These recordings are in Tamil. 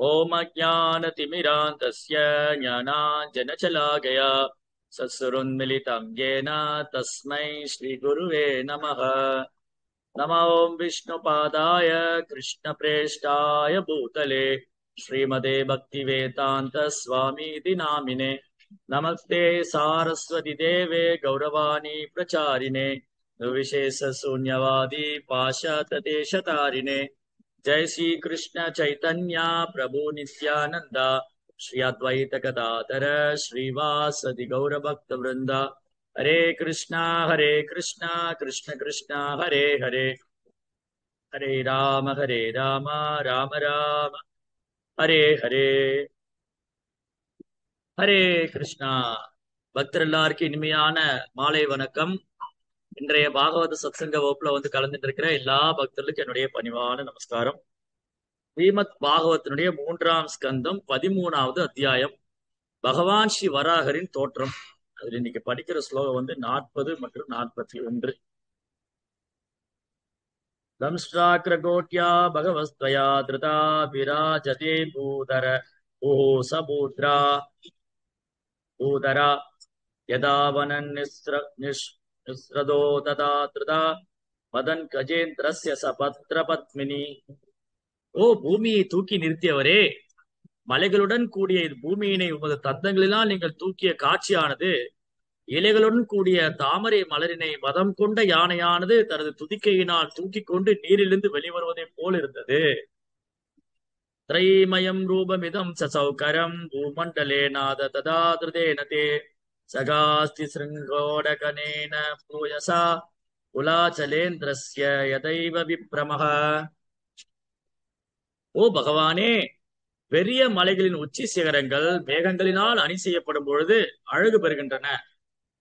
ओम अज्ञानतिमिरान्धस्य ज्ञानाञ्जनशलाकया सत्सुरोन्मिलितं येन तस्मै श्रीगुरुवे नमः। नमो ॐ विष्णुपादाय कृष्णप्रेष्ठाय भूतले श्रीमते भक्तिवेदान्त स्वामीति नामिने। नमस्ते सारस्वती देवे गौरवाणी प्रचारिणे निर्विशेषशून्यवादी पाश्चात्यदेशतारिणे। जय श्री कृष्ण चैतन्य प्रभु नित्यानंद श्री अद्वैत गदाधर श्रीवासदि गौर भक्त वृंद। हरे कृष्णा कृष्ण कृष्णा हरे हरे, हरे राम राम राम हरे हरे, ஹரே கிருஷ்ணா. பக்தர் எல்லாருக்கும் இனிமையான மாலை வணக்கம். இன்றைய பாகவத சத்சங்க வகுப்புல கலந்துட்டு இருக்கிற எல்லா பக்தர்களுக்கும் என்னுடைய பணிவான நமஸ்காரம். ஸ்ரீமத் பாகவத்தினுடைய 3ஆம் ஸ்கந்தம் 13வது அத்தியாயம் பகவான் ஸ்ரீ வராகரின் தோற்றம். அதுல இன்னைக்கு படிக்கிற ஸ்லோகம் 40 மற்றும் 41. தம்ஷ்டாக்ரகோட்யா பகவஸ்த்வயா திருதா விராஜதே பூதர ஓஹோ சபூத்ரா பூதரா யதாவனன் நிஸ்ரதோ ததா திருதா மதன் கஜேந்திரஸ்ய சபத்ர பத்மினி. ஓ பூமியை தூக்கி நிறுத்தியவரே, மலைகளுடன் கூடிய பூமியினை உமது தந்தங்களினால் நீங்கள் தூக்கிய காட்சியானது இலைகளுடன் கூடிய தாமரை மலரினை மதம் கொண்ட யானையானது தனது துதிக்கையினால் தூக்கி கொண்டு நீரிலிருந்து வெளிவருவதை போல் இருந்தது. திரைமயம் ரூபமிதம் சசௌகரம் பூமண்டலே நாத ததா திருதேன தே சகாஸ்தி சிருங்கோடகனேன பூயசா குலாச்சலேந்திரஸ்ய யதைவ விப்ரமஹ. ஓ பகவானே, பெரிய மலைகளின் உச்சி சிகரங்கள் மேகங்களினால் அணி செய்யப்படும் பொழுது அழகு பெறுகின்றன.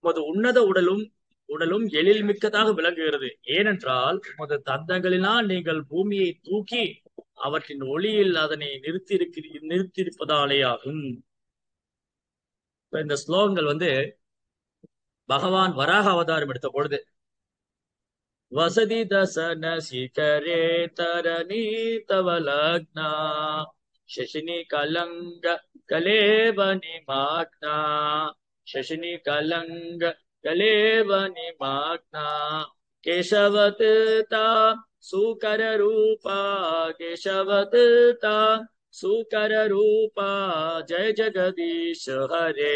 உமது உன்னத உடலும் எழில் மிக்கதாக விளங்குகிறது. ஏனென்றால் உமது தந்தங்களினால் நீங்கள் பூமியை தூக்கி அவற்றின் ஒளியில் அதனை நிறுத்தியிருப்பதாலே ஆகும். இந்த ஸ்லோகங்கள் பகவான் வராக அவதாரம் எடுத்த பொழுது வசதி தசன சிகரே தரணி தவலக்னா சசினி கலங்க கலேவனி மாக்னா சசினி கலங்க கலேவனி மாக்னா கேசவத் தாம் சுகர ரூபா கேசவத் தாம் சுகர ரூபா ஜய ஜகதீஷ் ஹரே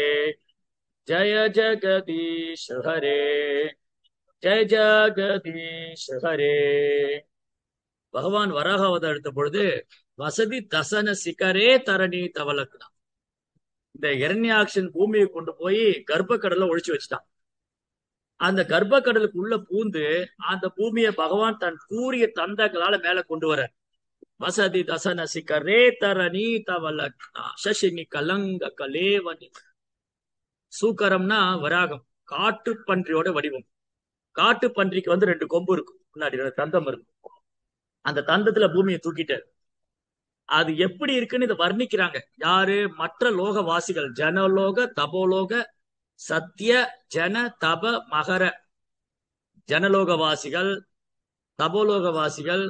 ஜய ஜகதீஷ் ஹரே ஜெய ஜகதீஷ் ஹரே. பகவான் வராக அவதாரம் எடுத்த பொழுது வசதி தசன சிகரே தரணி தவலக்னா, இந்த இரண்யாக்ஷன் பூமியை கொண்டு போய் கர்ப்ப கடல்ல ஒழிச்சு வச்சுட்டான். அந்த கர்ப்ப கடலுக்கு உள்ள பூந்து அந்த பூமியை பகவான் தன் கூறிய தந்தங்களால மேல கொண்டு வர. வசதி தசன சிகரே தரணி தவலக்னா சசினி கலங்க கலேவனி. சூக்கரம்னா வராகம், காட்டு பன்றியோட வடிவம். காட்டு பன்றிக்கு 2 கொம்பு இருக்கும், முன்னாடி 2 தந்தம் இருக்கும். அந்த தந்தத்துல பூமியை தூக்கிட்டாரு. அது எப்படி இருக்குன்னு இதை வர்ணிக்கிறாங்க யாரு? மற்ற லோகவாசிகள், ஜனலோக தபோலோக சத்திய ஜன தப மகர. ஜனலோகவாசிகள், தபோலோகவாசிகள்,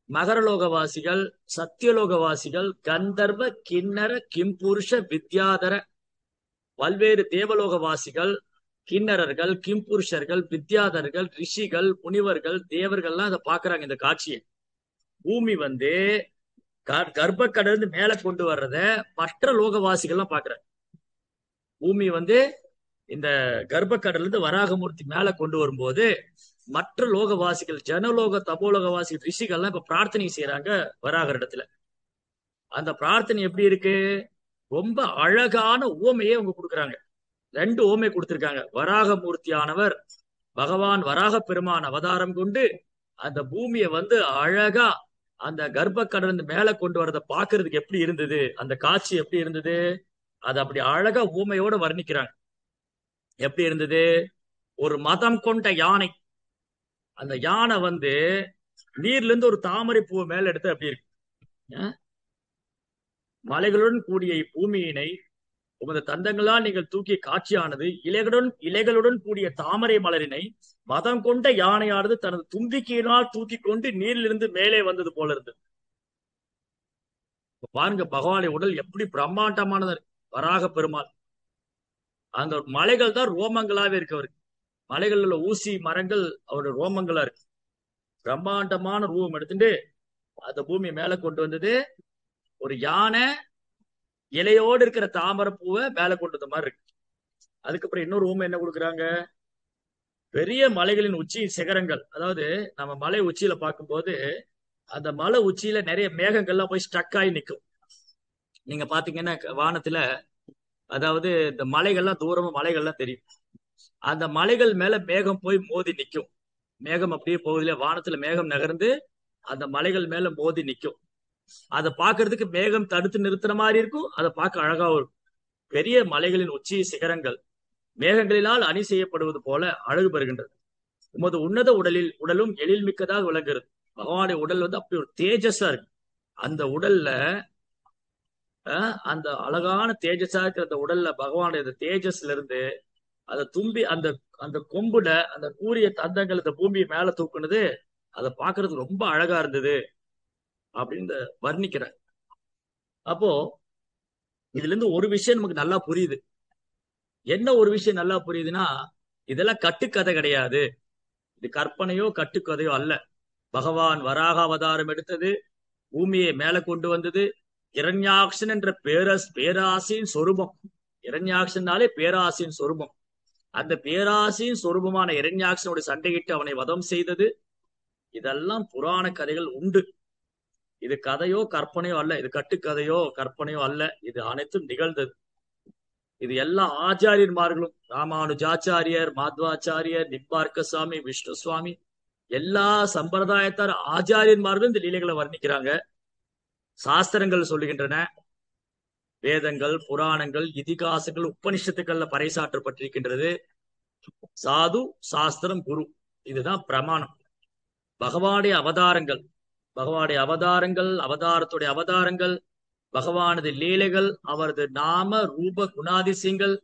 மகரலோகவாசிகள், சத்தியலோகவாசிகள், கந்தர்வ கிண்ணற கிம்புருஷ வித்யாதர, பல்வேறு தேவலோகவாசிகள், கிண்ணறர்கள், கிம்புருஷர்கள், வித்யாதர்கள், ரிஷிகள், முனிவர்கள், தேவர்கள்லாம் அதை பாக்குறாங்க. இந்த காட்சியை பூமி கர்ப்ப கடந்து மேல கொண்டு வர்றத மற்ற லோகவாசிகள்லாம் பாக்குறாங்க. பூமி இந்த கர்ப்ப கடல்ல இருந்து வராகமூர்த்தி மேல கொண்டு வரும்போது மற்ற லோகவாசிகள், ஜனலோக தபோலோகவாசிகள், ரிஷிகள்லாம் இப்ப பிரார்த்தனை செய்யறாங்க வராகர் இடத்துல. அந்த பிரார்த்தனை எப்படி இருக்கு? ரொம்ப அழகான உவமையே அவங்க கொடுக்குறாங்க. 2 உவமை கொடுத்திருக்காங்க. வராகமூர்த்தியானவர் பகவான் வராக பெருமான் அவதாரம் கொண்டு அந்த பூமியை அழகா அந்த கர்ப்ப கடல் மேல கொண்டு வரத பாக்குறதுக்கு எப்படி இருந்தது, அந்த காட்சி எப்படி இருந்தது, அது அப்படி அழகா ஊமையோட வர்ணிக்கிறாங்க. எப்படி இருந்தது? ஒரு மதம் கொண்ட யானை. அந்த யானை நீர்ல இருந்து ஒரு தாமரை பூ மேல எடுத்து அப்படி இருக்கு. மலைகளுடன் கூடிய பூமியினை உமது தந்தங்களால் நீங்கள் தூக்கிய காட்சியானது இலைகளுடன் கூடிய தாமரை மலரினை மதம் கொண்ட யானையானது தனது தும்பிக்கையினால் தூக்கி கொண்டு நீரிலிருந்து மேலே வந்தது போல இருந்தது. பாருங்க பகவானுடைய உடல் எப்படி பிரம்மாண்டமானது. வராக பெருமாள் அந்த மலைகள் தான் ரோமங்களாவே இருக்கு அவருக்கு. மலைகள்ல உள்ள ஊசி மரங்கள் அவருடைய ரோமங்களா இருக்கு. பிரம்மாண்டமான ரூபம் எடுத்துட்டு அந்த பூமி மேல கொண்டு வந்தது. ஒரு யானை இலையோடு இருக்கிற தாமரை பூவை மேல கொண்டு வந்த மாதிரி இருக்கு. அதுக்கப்புறம் இன்னொரு ரூம் என்ன கொடுக்குறாங்க, பெரிய மலைகளின் உச்சி சிகரங்கள். அதாவது நம்ம மலை உச்சியில பார்க்கும்போது அந்த மலை உச்சியில நிறைய மேகங்கள்லாம் போய் ஸ்டக் ஆகி நிற்கும். நீங்க பாத்தீங்கன்னா வானத்துல, அதாவது இந்த மலைகள்லாம் தூரமா மலைகள்லாம் தெரியும். அந்த மலைகள் மேல மேகம் போய் மோதி நிற்கும். மேகம் அப்படியே போகுதுல, வானத்துல மேகம் நகர்ந்து அந்த மலைகள் மேல மோதி நிற்கும். அதை பார்க்கறதுக்கு மேகம் தடுத்து நிறுத்துற மாதிரி இருக்கும். அதை பார்க்க அழகாவும் இருக்கும். பெரிய மலைகளின் உச்சி சிகரங்கள் மேகங்களினால் அணி செய்யப்படுவது போல அழகு பெறுகின்றது. உமது உன்னத உடலும் எழில் மிக்கதாக விளங்குகிறது. பகவானுடைய உடல் வந்து அப்படி ஒரு தேஜஸா இருக்கு. அந்த உடல்ல அந்த அழகான தேஜஸா இருக்கிற அந்த உடல்ல பகவானுடைய தேஜஸ்ல இருந்து அதை தும்பி அந்த அந்த கொம்புல அந்த கூரிய தந்தங்கள் இந்த பூமியை மேல தூக்குனது, அதை பார்க்கறதுக்கு ரொம்ப அழகா இருந்தது அப்படின்னு வர்ணிக்கிறார். அப்போ இதுல இருந்து ஒரு விஷயம் நமக்கு நல்லா புரியுது. என்ன ஒரு விஷயம் நல்லா புரியுதுன்னா, இதெல்லாம் கட்டுக்கதை கிடையாது. இது கற்பனையோ கட்டுக்கதையோ அல்ல. பகவான் வராக அவதாரம் எடுத்தது, பூமியை மேல கொண்டு வந்தது. இரண்யாக்ஷன் என்ற பேராசையின் சொரூபம். இரண்யாக்ஷன்னாலே பேராசையின் சொரூபம். அந்த பேராசையின் சொரூபமான இரண்யாக்ஷனோட சண்டையிட்டு அவனை வதம் செய்தது. இதெல்லாம் புராண கதைகள் உண்டு. இது கதையோ கற்பனையோ அல்ல. இது கட்டுக்கதையோ கற்பனையோ அல்ல. இது அனைத்தும் நிகழ்ந்தது. இது எல்லா ஆச்சாரியன்மார்களும், ராமானுஜாச்சாரியர், மாத்வாச்சாரியர், நிப்பார்க்க சுவாமி, விஷ்ணு சுவாமி, எல்லா சம்பிரதாயத்தார் ஆச்சாரியன்மார்களும் இந்த லீலைகளை வர்ணிக்கிறாங்க. சாஸ்திரங்கள் சொல்லுகின்றன. வேதங்கள், புராணங்கள், இதிகாசங்கள், உபனிஷத்துக்கள்ல பறைசாற்றப்பட்டிருக்கின்றது. சாது, சாஸ்திரம், குரு, இதுதான் பிரமாணம். பகவானுடைய அவதாரங்கள், அவதாரத்துடைய அவதாரங்கள், பகவானது லீலைகள், அவரது நாம ரூப குணாதிசயங்கள்,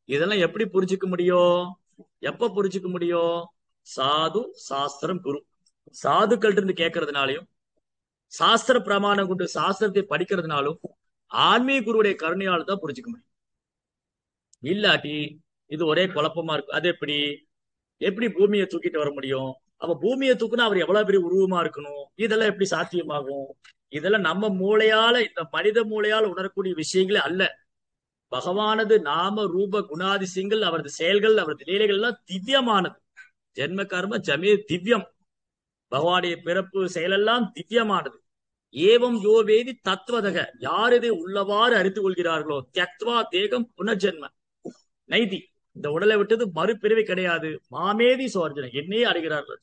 இதெல்லாம் எப்படி புரிஞ்சுக்க முடியும்? எப்ப புரிஞ்சுக்க முடியும்? சாது, சாஸ்திரம், குரு. சாதுக்கள் இருந்து கேட்கறதுனாலையும், சாஸ்திர பிரமாணம் கொண்டு சாஸ்திரத்தை படிக்கிறதுனாலும், ஆன்மீக குருவுடைய கருணையால் தான் புரிஞ்சுக்க முடியும். இல்லாட்டி இது ஒரே குழப்பமா இருக்கு. அது எப்படி பூமியை தூக்கிட்டு வர முடியும்? அப்ப பூமியை தூக்குனா அவர் எவ்வளவு பெரிய உருவமா இருக்கணும்? இதெல்லாம் எப்படி சாத்தியமாகும்? இதெல்லாம் நம்ம மூளையால, இந்த மனித மூளையால் உணரக்கூடிய விஷயங்களே அல்ல. பகவானது நாம ரூப குணாதிசயங்கள், அவரது செயல்கள், அவரது லீலைகள் எல்லாம் திவ்யமானது. ஜென்ம கர்ம ஜமே திவ்யம். பகவானுடைய பிறப்பு செயலெல்லாம் திவ்யமானது. ஏவம் யோ வேதி தத்துவதக, யார் இதை உள்ளவாறு அறிந்து கொள்கிறார்களோ, தியக்த்வா தேகம் புனர்ஜென்ம நைதி, இந்த உடலை விட்டது மறுபிறவி கிடையாது. மாமேதி சோர்ஜனை, என்னையே அறிகிறார்கள்.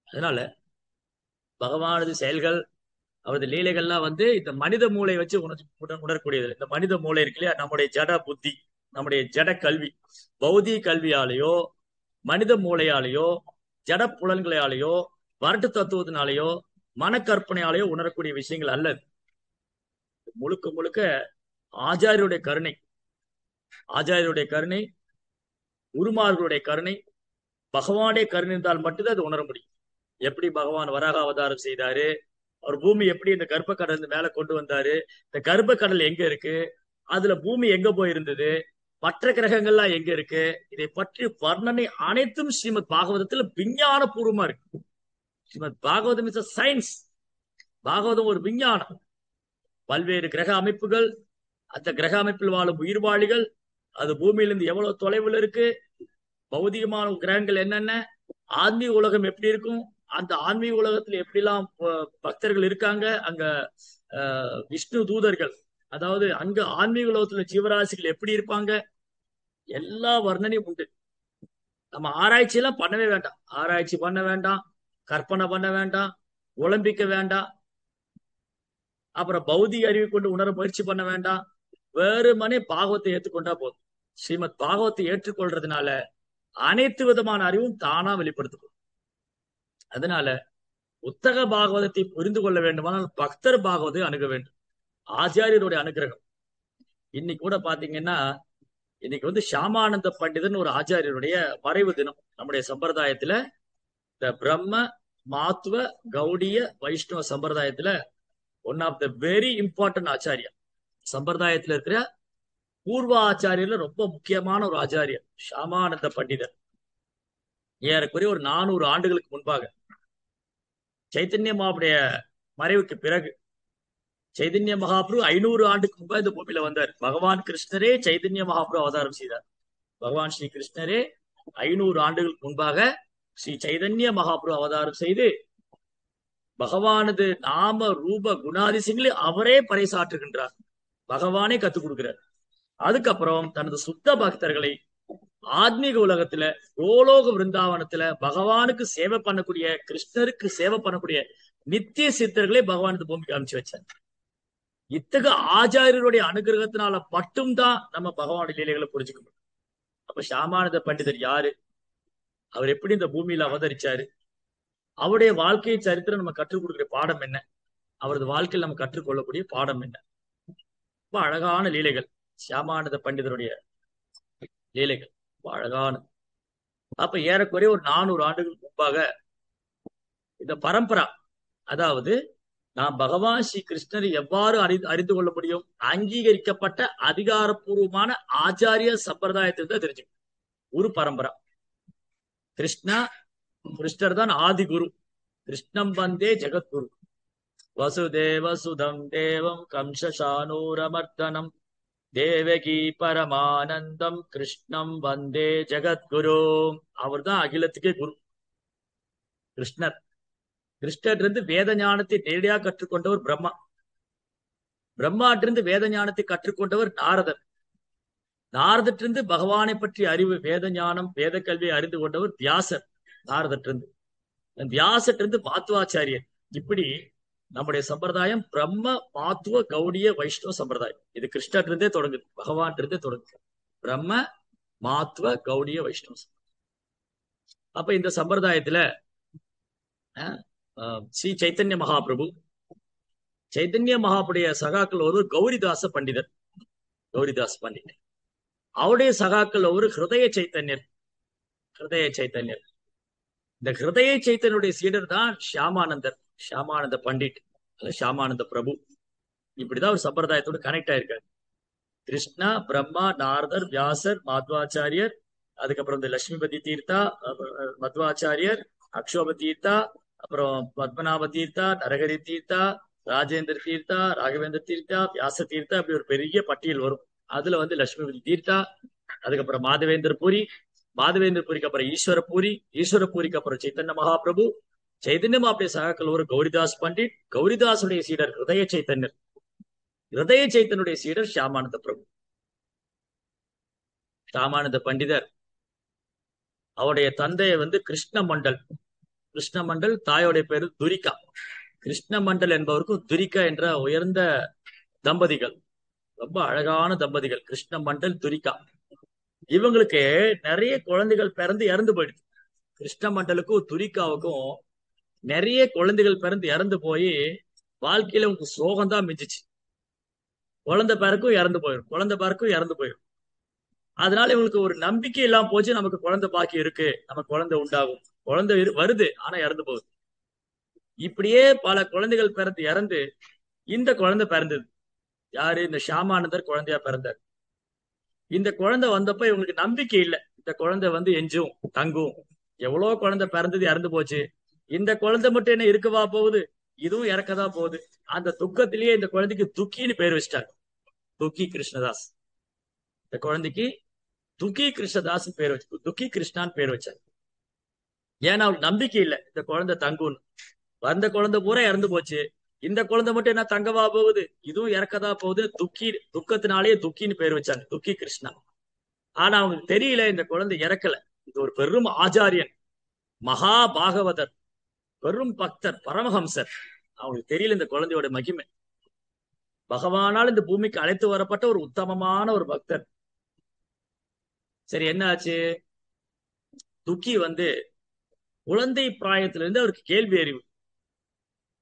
அதனால பகவானது செயல்கள், அவரது லீலைகள்லாம் வந்து இந்த மனித மூளை வச்சு உணரக்கூடியது. இந்த மனித மூளை இருக்கு இல்லையா, நம்முடைய ஜட புத்தி, நம்முடைய ஜட கல்வி, பௌதிக கல்வியாலேயோ, மனித மூளையாலேயோ, ஜட புலன்களாலேயோ, வரட்டு தத்துவத்தினாலேயோ, மனக்கற்பனையாலேயோ உணரக்கூடிய விஷயங்கள் அல்ல. முழுக்க முழுக்க ஆச்சாரியருடைய கருணை, குருமார்களுடைய கருணை, பகவானுடைய கருணை இருந்தால் மட்டும்தான் அது உணர முடியும். எப்படி பகவான் வராக அவதாரம் செய்தாரு, அவர் பூமி எப்படி இந்த கர்ப்பக்கடல் மேல கொண்டு வந்தாரு, இந்த கர்ப்பக்கடல் எங்க இருக்கு, அதுல பூமி எங்க போயிருந்தது, மற்ற கிரகங்கள்லாம் எங்க இருக்கு, இதை பற்றி வர்ணனை அனைத்தும் ஸ்ரீமத் பாகவதத்துல விஞ்ஞான பூர்வமா இருக்கு. Srimad Bhagavatam is science. பாகவதம் ஒரு விஞ்ஞானம். பல்வேறு கிரக அமைப்புகள், அந்த கிரக அமைப்பில் வாழும் உயிர்வாளிகள், அது பூமியிலிருந்து எவ்வளவு தொலைவில் இருக்கு, பௌதிகமான கிரகங்கள் என்னென்ன, ஆன்மீக உலகம் எப்படி இருக்கும், அந்த ஆன்மீக உலகத்துல எப்படிலாம் பக்தர்கள் இருக்காங்க, அங்க விஷ்ணு தூதர்கள், அதாவது அங்க ஆன்மீக உலகத்துல ஜீவராசிகள் எப்படி இருப்பாங்க, எல்லா வர்ணனையும் உண்டு. நம்ம ஆராய்ச்சி எல்லாம் பண்ணவே வேண்டாம். ஆராய்ச்சி பண்ண வேண்டாம், கற்பனை பண்ண வேண்டாம், ஒலிம்பிக்க வேண்டாம், அப்புறம் பௌதிக அறிவை கொண்டு உணர முயற்சி பண்ண வேண்டாம். வெறுமனே பாகவத்தை ஏற்றுக்கொண்டா போதும். ஸ்ரீமத் பாகவத்தை ஏற்றுக்கொள்றதுனால அனைத்து விதமான அறிவும் தானா வெளிப்படுத்தும். அதனால புத்தக பாகவதத்தை புரிந்து கொள்ள வேண்டுமானால் பக்தர் பாகவதை அணுக வேண்டும். ஆச்சாரியருடைய அனுகிரகம். இன்னைக்கு கூட பாத்தீங்கன்னா, இன்னைக்கு வந்து ஷாமானந்த பண்டிதன் ஒரு ஆச்சாரியருடைய மறைவு தினம். நம்முடைய சம்பிரதாயத்துல, இந்த பிரம்ம மாத்துவ கௌடிய வைஷ்ணவ சம்பிரதாயத்துல one of the very important acharya. சம்பிரதாயத்துல இருக்கிற பூர்வ ஆச்சாரியர்ல ரொம்ப முக்கியமான ஒரு ஆச்சாரியர் ஷாமானந்த பண்டிதர். ஏறக்குறைய ஒரு 400 ஆண்டுகளுக்கு முன்பாக சைத்தன்ய மகாபுடைய மறைவுக்கு பிறகு சைதன்ய மகாபிரபு 500 ஆண்டுக்கு முன்பாக இந்த பூமியில வந்தார். பகவான் கிருஷ்ணரே சைதன்ய மகாபிரபு அவதாரம் செய்தார். பகவான் ஸ்ரீ கிருஷ்ணரே 500 ஆண்டுகளுக்கு முன்பாக ஸ்ரீ சைதன்ய மகாபிரபு அவதாரம் செய்து பகவானது நாம ரூப குணாதிசயங்களை அவரே பறைசாற்றுகின்றார். பகவானே கத்துக் கொடுக்கிறார். அதுக்கப்புறம் தனது சுத்த பக்தர்களை ஆத்மீக உலகத்துல கோலோக விருந்தாவனத்துல பகவானுக்கு சேவை பண்ணக்கூடிய, கிருஷ்ணருக்கு சேவை பண்ணக்கூடிய நித்திய சித்தர்களை பகவான் இந்த பூமிக்கு அனுப்பிச்சு வச்சார். இத்தகைய ஆச்சாரியருடைய அனுகிரகத்தினால மட்டும்தான் நம்ம பகவானுடைய லீலைகளை புரிஞ்சுக்க முடியும். அப்ப ஷாமானந்த பண்டிதர் யாரு, அவர் எப்படி இந்த பூமியில அவதரிச்சாரு, அவருடைய வாழ்க்கை சரித்திரம் நம்ம கற்றுக் கொடுக்கிற பாடம் என்ன, அவரது வாழ்க்கையில் நம்ம கற்றுக்கொள்ளக்கூடிய பாடம் என்ன. ரொம்ப அழகான லீலைகள் ஷியாமானந்த பண்டிதருடைய லீலைகள், ரொம்ப அழகான. அப்ப ஏறக்குறைய ஒரு 400 ஆண்டுகளுக்கு முன்பாக இந்த பரம்பரா, அதாவது நாம் பகவான் ஸ்ரீ கிருஷ்ணரை எவ்வாறு அறிந்து கொள்ள முடியும், அங்கீகரிக்கப்பட்ட அதிகாரப்பூர்வமான ஆச்சாரிய சம்பிரதாயத்தை தெரிஞ்சுக்கணும். குரு பரம்பரா கிருஷ்ணர் தான் ஆதி குரு. கிருஷ்ணம் வந்தே ஜெகத்குரு வசுதேவ சுதம் தேவம் கம்சசானூரமர்தனம் தேவகி பரமானந்தம் கிருஷ்ணம் வந்தே ஜெகத்குரு. அவர் தான் அகிலத்துக்கே குரு. கிருஷ்ணர் இருந்து வேத ஞானத்தை நேரடியாக கற்றுக்கொண்டவர் பிரம்மா. பிரம்மாட்டிருந்து வேத ஞானத்தை கற்றுக்கொண்டவர் நாரதர். நாரதற்றிருந்து பகவானை பற்றி அறிவு, வேத ஞானம், வேத கல்வியை அறிந்து கொண்டவர் வியாசர். நாரதற்றிருந்து வியாசற்றிருந்து மாத்வாச்சாரியர். இப்படி நம்முடைய சம்பிரதாயம் பிரம்ம மாத்துவ கௌடிய வைஷ்ணவ சம்பிரதாயம். இது கிருஷ்ணர்ந்தே தொடங்குது, பகவான் இருந்தே தொடங்குது. பிரம்ம மாத்துவ கௌடிய வைஷ்ணவ. அப்ப இந்த சம்பிரதாயத்துல ஸ்ரீ சைத்தன்ய மகாபிரபு, சைத்தன்ய மகாபுடைய சகாக்கள் ஒரு கௌரிதாச பண்டிதர். கௌரிதாஸ் பண்டிதர் அவருடைய சகாக்கள் ஒரு ஹிருதய சைத்தன்யர். ஹிருதய சைத்தன்யர், இந்த ஹிருதய சைத்தன்யுடைய சீடர் தான் ஷியாமானந்தர், ஷியாமானந்த பண்டிட், ஷியாமானந்த பிரபு. இப்படிதான் ஒரு சம்பிரதாயத்தோடு கனெக்ட் ஆயிருக்காரு. கிருஷ்ணா, பிரம்மா, நாரதர், வியாசர், மாத்வாச்சாரியர், அதுக்கப்புறம் இந்த லட்சுமிபதி தீர்த்தா, மத்வாச்சாரியர், அக்ஷோப தீர்த்தா, அப்புறம் பத்மநாப தீர்த்தா, நரஹரி தீர்த்தா, ராஜேந்திர தீர்த்தா, ராகவேந்திர தீர்த்தா, வியாச தீர்த்தா, அப்படி ஒரு பெரிய பட்டியல் வரும். அதுல வந்து லட்சுமிபதி தீர்த்தா, அதுக்கப்புறம் மாதவேந்திர பூரி, மாதவேந்திர பூரிக்கு அப்புறம் ஈஸ்வர பூரி, ஈஸ்வர பூரிக்கு அப்புறம் சைத்தன்ய மகாபிரபு, சைதன்ய மகாபிரபு சகாக்கள் ஒரு கௌரிதாஸ் பண்டிட், கௌரிதாசுடைய சீடர் ஹிருதய சைத்தன்யர், ஹிருதய சைத்தன்யுடைய சீடர் ஷியாமானந்த பிரபு. ஷியாமானந்த பண்டிதர் அவருடைய தந்தையை வந்து கிருஷ்ண மண்டல், கிருஷ்ண மண்டல், தாயோடைய பேரு துரிகா. கிருஷ்ண மண்டல் என்பவருக்கும் துரிகா என்ற உயர்ந்த தம்பதிகள், ரொம்ப அழகான தம்பதிகள், கிருஷ்ண மண்டல், துரிகா. இவங்களுக்கு நிறைய குழந்தைகள் பிறந்து இறந்து போயிடுது. கிருஷ்ண மண்டலுக்கும் துரிகாவுக்கும் நிறைய குழந்தைகள் பிறந்து இறந்து போய் வாழ்க்கையில உங்களுக்கு சோகம்தான் மிஞ்சிச்சு. குழந்தை பிறக்கும் இறந்து போயிடும், குழந்தை பிறக்கும் இறந்து போயிடும். அதனால இவங்களுக்கு ஒரு நம்பிக்கை இல்லாம போச்சு, நமக்கு குழந்தை பாக்கி இருக்கு, நமக்கு குழந்தை உண்டாகும். குழந்தை வருது, ஆனா இறந்து போகுது. இப்படியே பல குழந்தைகள் பிறந்து இறந்து இந்த குழந்தை பிறந்தது. யாரு? இந்த ஷியாமானந்தர் குழந்தையா பிறந்தார். இந்த குழந்தை வந்தப்ப இவங்களுக்கு நம்பிக்கை இல்லை, இந்த குழந்தை வந்து எஞ்சும் தங்கும். எவ்வளவு குழந்தை பிறந்தது இறந்து போச்சு, இந்த குழந்தை மட்டும் என்ன இருக்கவா போகுது, இதுவும் இறக்கதான் போகுது. அந்த துக்கத்திலேயே இந்த குழந்தைக்கு துக்கின்னு பேர் வச்சிட்டாங்க. துக்கி கிருஷ்ணதாஸ். இந்த குழந்தைக்கு துக்கி கிருஷ்ணதாஸ் பேர் வச்சு, துக்கி கிருஷ்ணான்னு பேர் வச்சாங்க. ஏன்னா அவருக்கு நம்பிக்கை இல்லை இந்த குழந்தை தங்கும்னு. வந்த குழந்தை பூரா இறந்து போச்சு, இந்த குழந்தை மட்டும் என்ன தங்கவா போகுது, இதுவும் இறக்கதா போகுது. துக்கத்தினாலேயே துக்கின்னு பேர் வச்சாங்க, துக்கி கிருஷ்ணா. ஆனா அவங்களுக்கு தெரியல இந்த குழந்தை இறக்கல. இது ஒரு பெரும் ஆச்சாரியன், மகா பாகவதர், பெரும் பக்தர், பரமஹம்சர். அவங்களுக்கு தெரியல இந்த குழந்தையோட மகிமை. பகவானால் இந்த பூமிக்கு அழைத்து வரப்பட்ட ஒரு உத்தமமான ஒரு பக்தர். சரி, என்ன ஆச்சு? துக்கி வந்து குழந்தை பிராயத்திலிருந்து அவருக்கு கேள்வி அறிவு.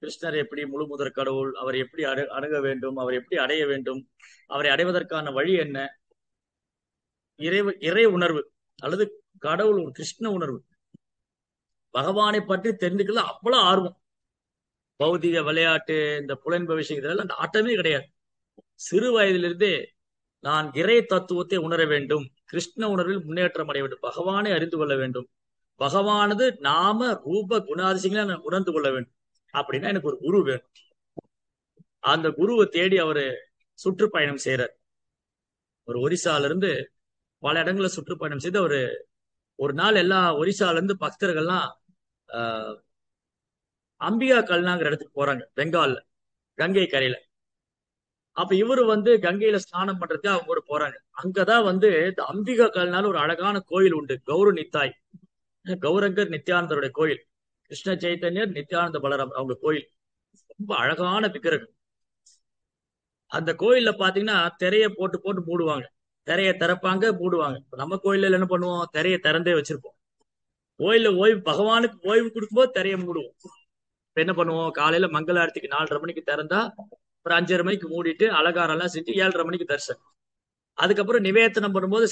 கிருஷ்ணர் எப்படி முழு முதற் கடவுள், அவர் எப்படி அணுக வேண்டும், அவர் எப்படி அடைய வேண்டும், அவரை அடைவதற்கான வழி என்ன, இறை உணர்வு அல்லது கடவுள் ஒரு கிருஷ்ண உணர்வு, பகவானை பற்றி தெரிந்துக்கல அவ்வளவு ஆர்வம். பௌதிக விளையாட்டு, இந்த புலன்ப விஷயம் இதெல்லாம் நாட்டமே கிடையாது. சிறு வயதிலிருந்தே நான் இறை தத்துவத்தை உணர வேண்டும், கிருஷ்ண உணர்வில் முன்னேற்றம் அடைய வேண்டும், பகவானை அறிந்து கொள்ள வேண்டும், பகவானது நாம ரூப குணாதிசயங்களை நான் உணர்ந்து கொள்ள வேண்டும் அப்படின்னா எனக்கு ஒரு குரு வேணும். அந்த குருவை தேடி அவரு சுற்றுப்பயணம் செய்யறார். ஒரு ஒரிசால இருந்து பல இடங்களில் சுற்றுப்பயணம் செய்து அவரு ஒரு நாள் எல்லா ஒரிசால இருந்து பக்தர்கள்லாம் ஆஹ் அம்பிகா கல்னாங்கிற இடத்துக்கு போறாங்க, பெங்கால்ல, கங்கை கரையில. அப்ப இவரு வந்து கங்கையில ஸ்நானம் பண்றதுக்கு அவங்க கூட போறாங்க. அங்கதான் வந்து இந்த அம்பிகா கல்னால ஒரு அழகான கோயில் உண்டு, கௌர நித்தாய், கௌரங்கர் நித்யானந்தருடைய கோயில், கிருஷ்ண சைத்தன்யர் நித்யானந்த பலராம் அவங்க கோயில். ரொம்ப அழகான விக்கிரகம். அந்த கோயில்ல பாத்தீங்கன்னா திரைய போட்டு போட்டு மூடுவாங்க, திரைய திறப்பாங்க மூடுவாங்க. இப்ப நம்ம கோயில்ல என்ன பண்ணுவோம், திரைய திறந்தே வச்சிருப்போம். கோயில்ல ஓய்வு, பகவானுக்கு ஓய்வு கொடுக்கும்போது திரைய மூடுவோம். இப்ப என்ன பண்ணுவோம், காலையில மங்கள ஆரத்திக்கு 4:30 மணிக்கு திறந்தா ஒரு 5:30 மணிக்கு மூடிட்டு அலங்காரம் எல்லாம் செஞ்சு 7:30 மணிக்கு தரிசனம். அதுக்கப்புறம் நிவேதனம் பண்ணும்போது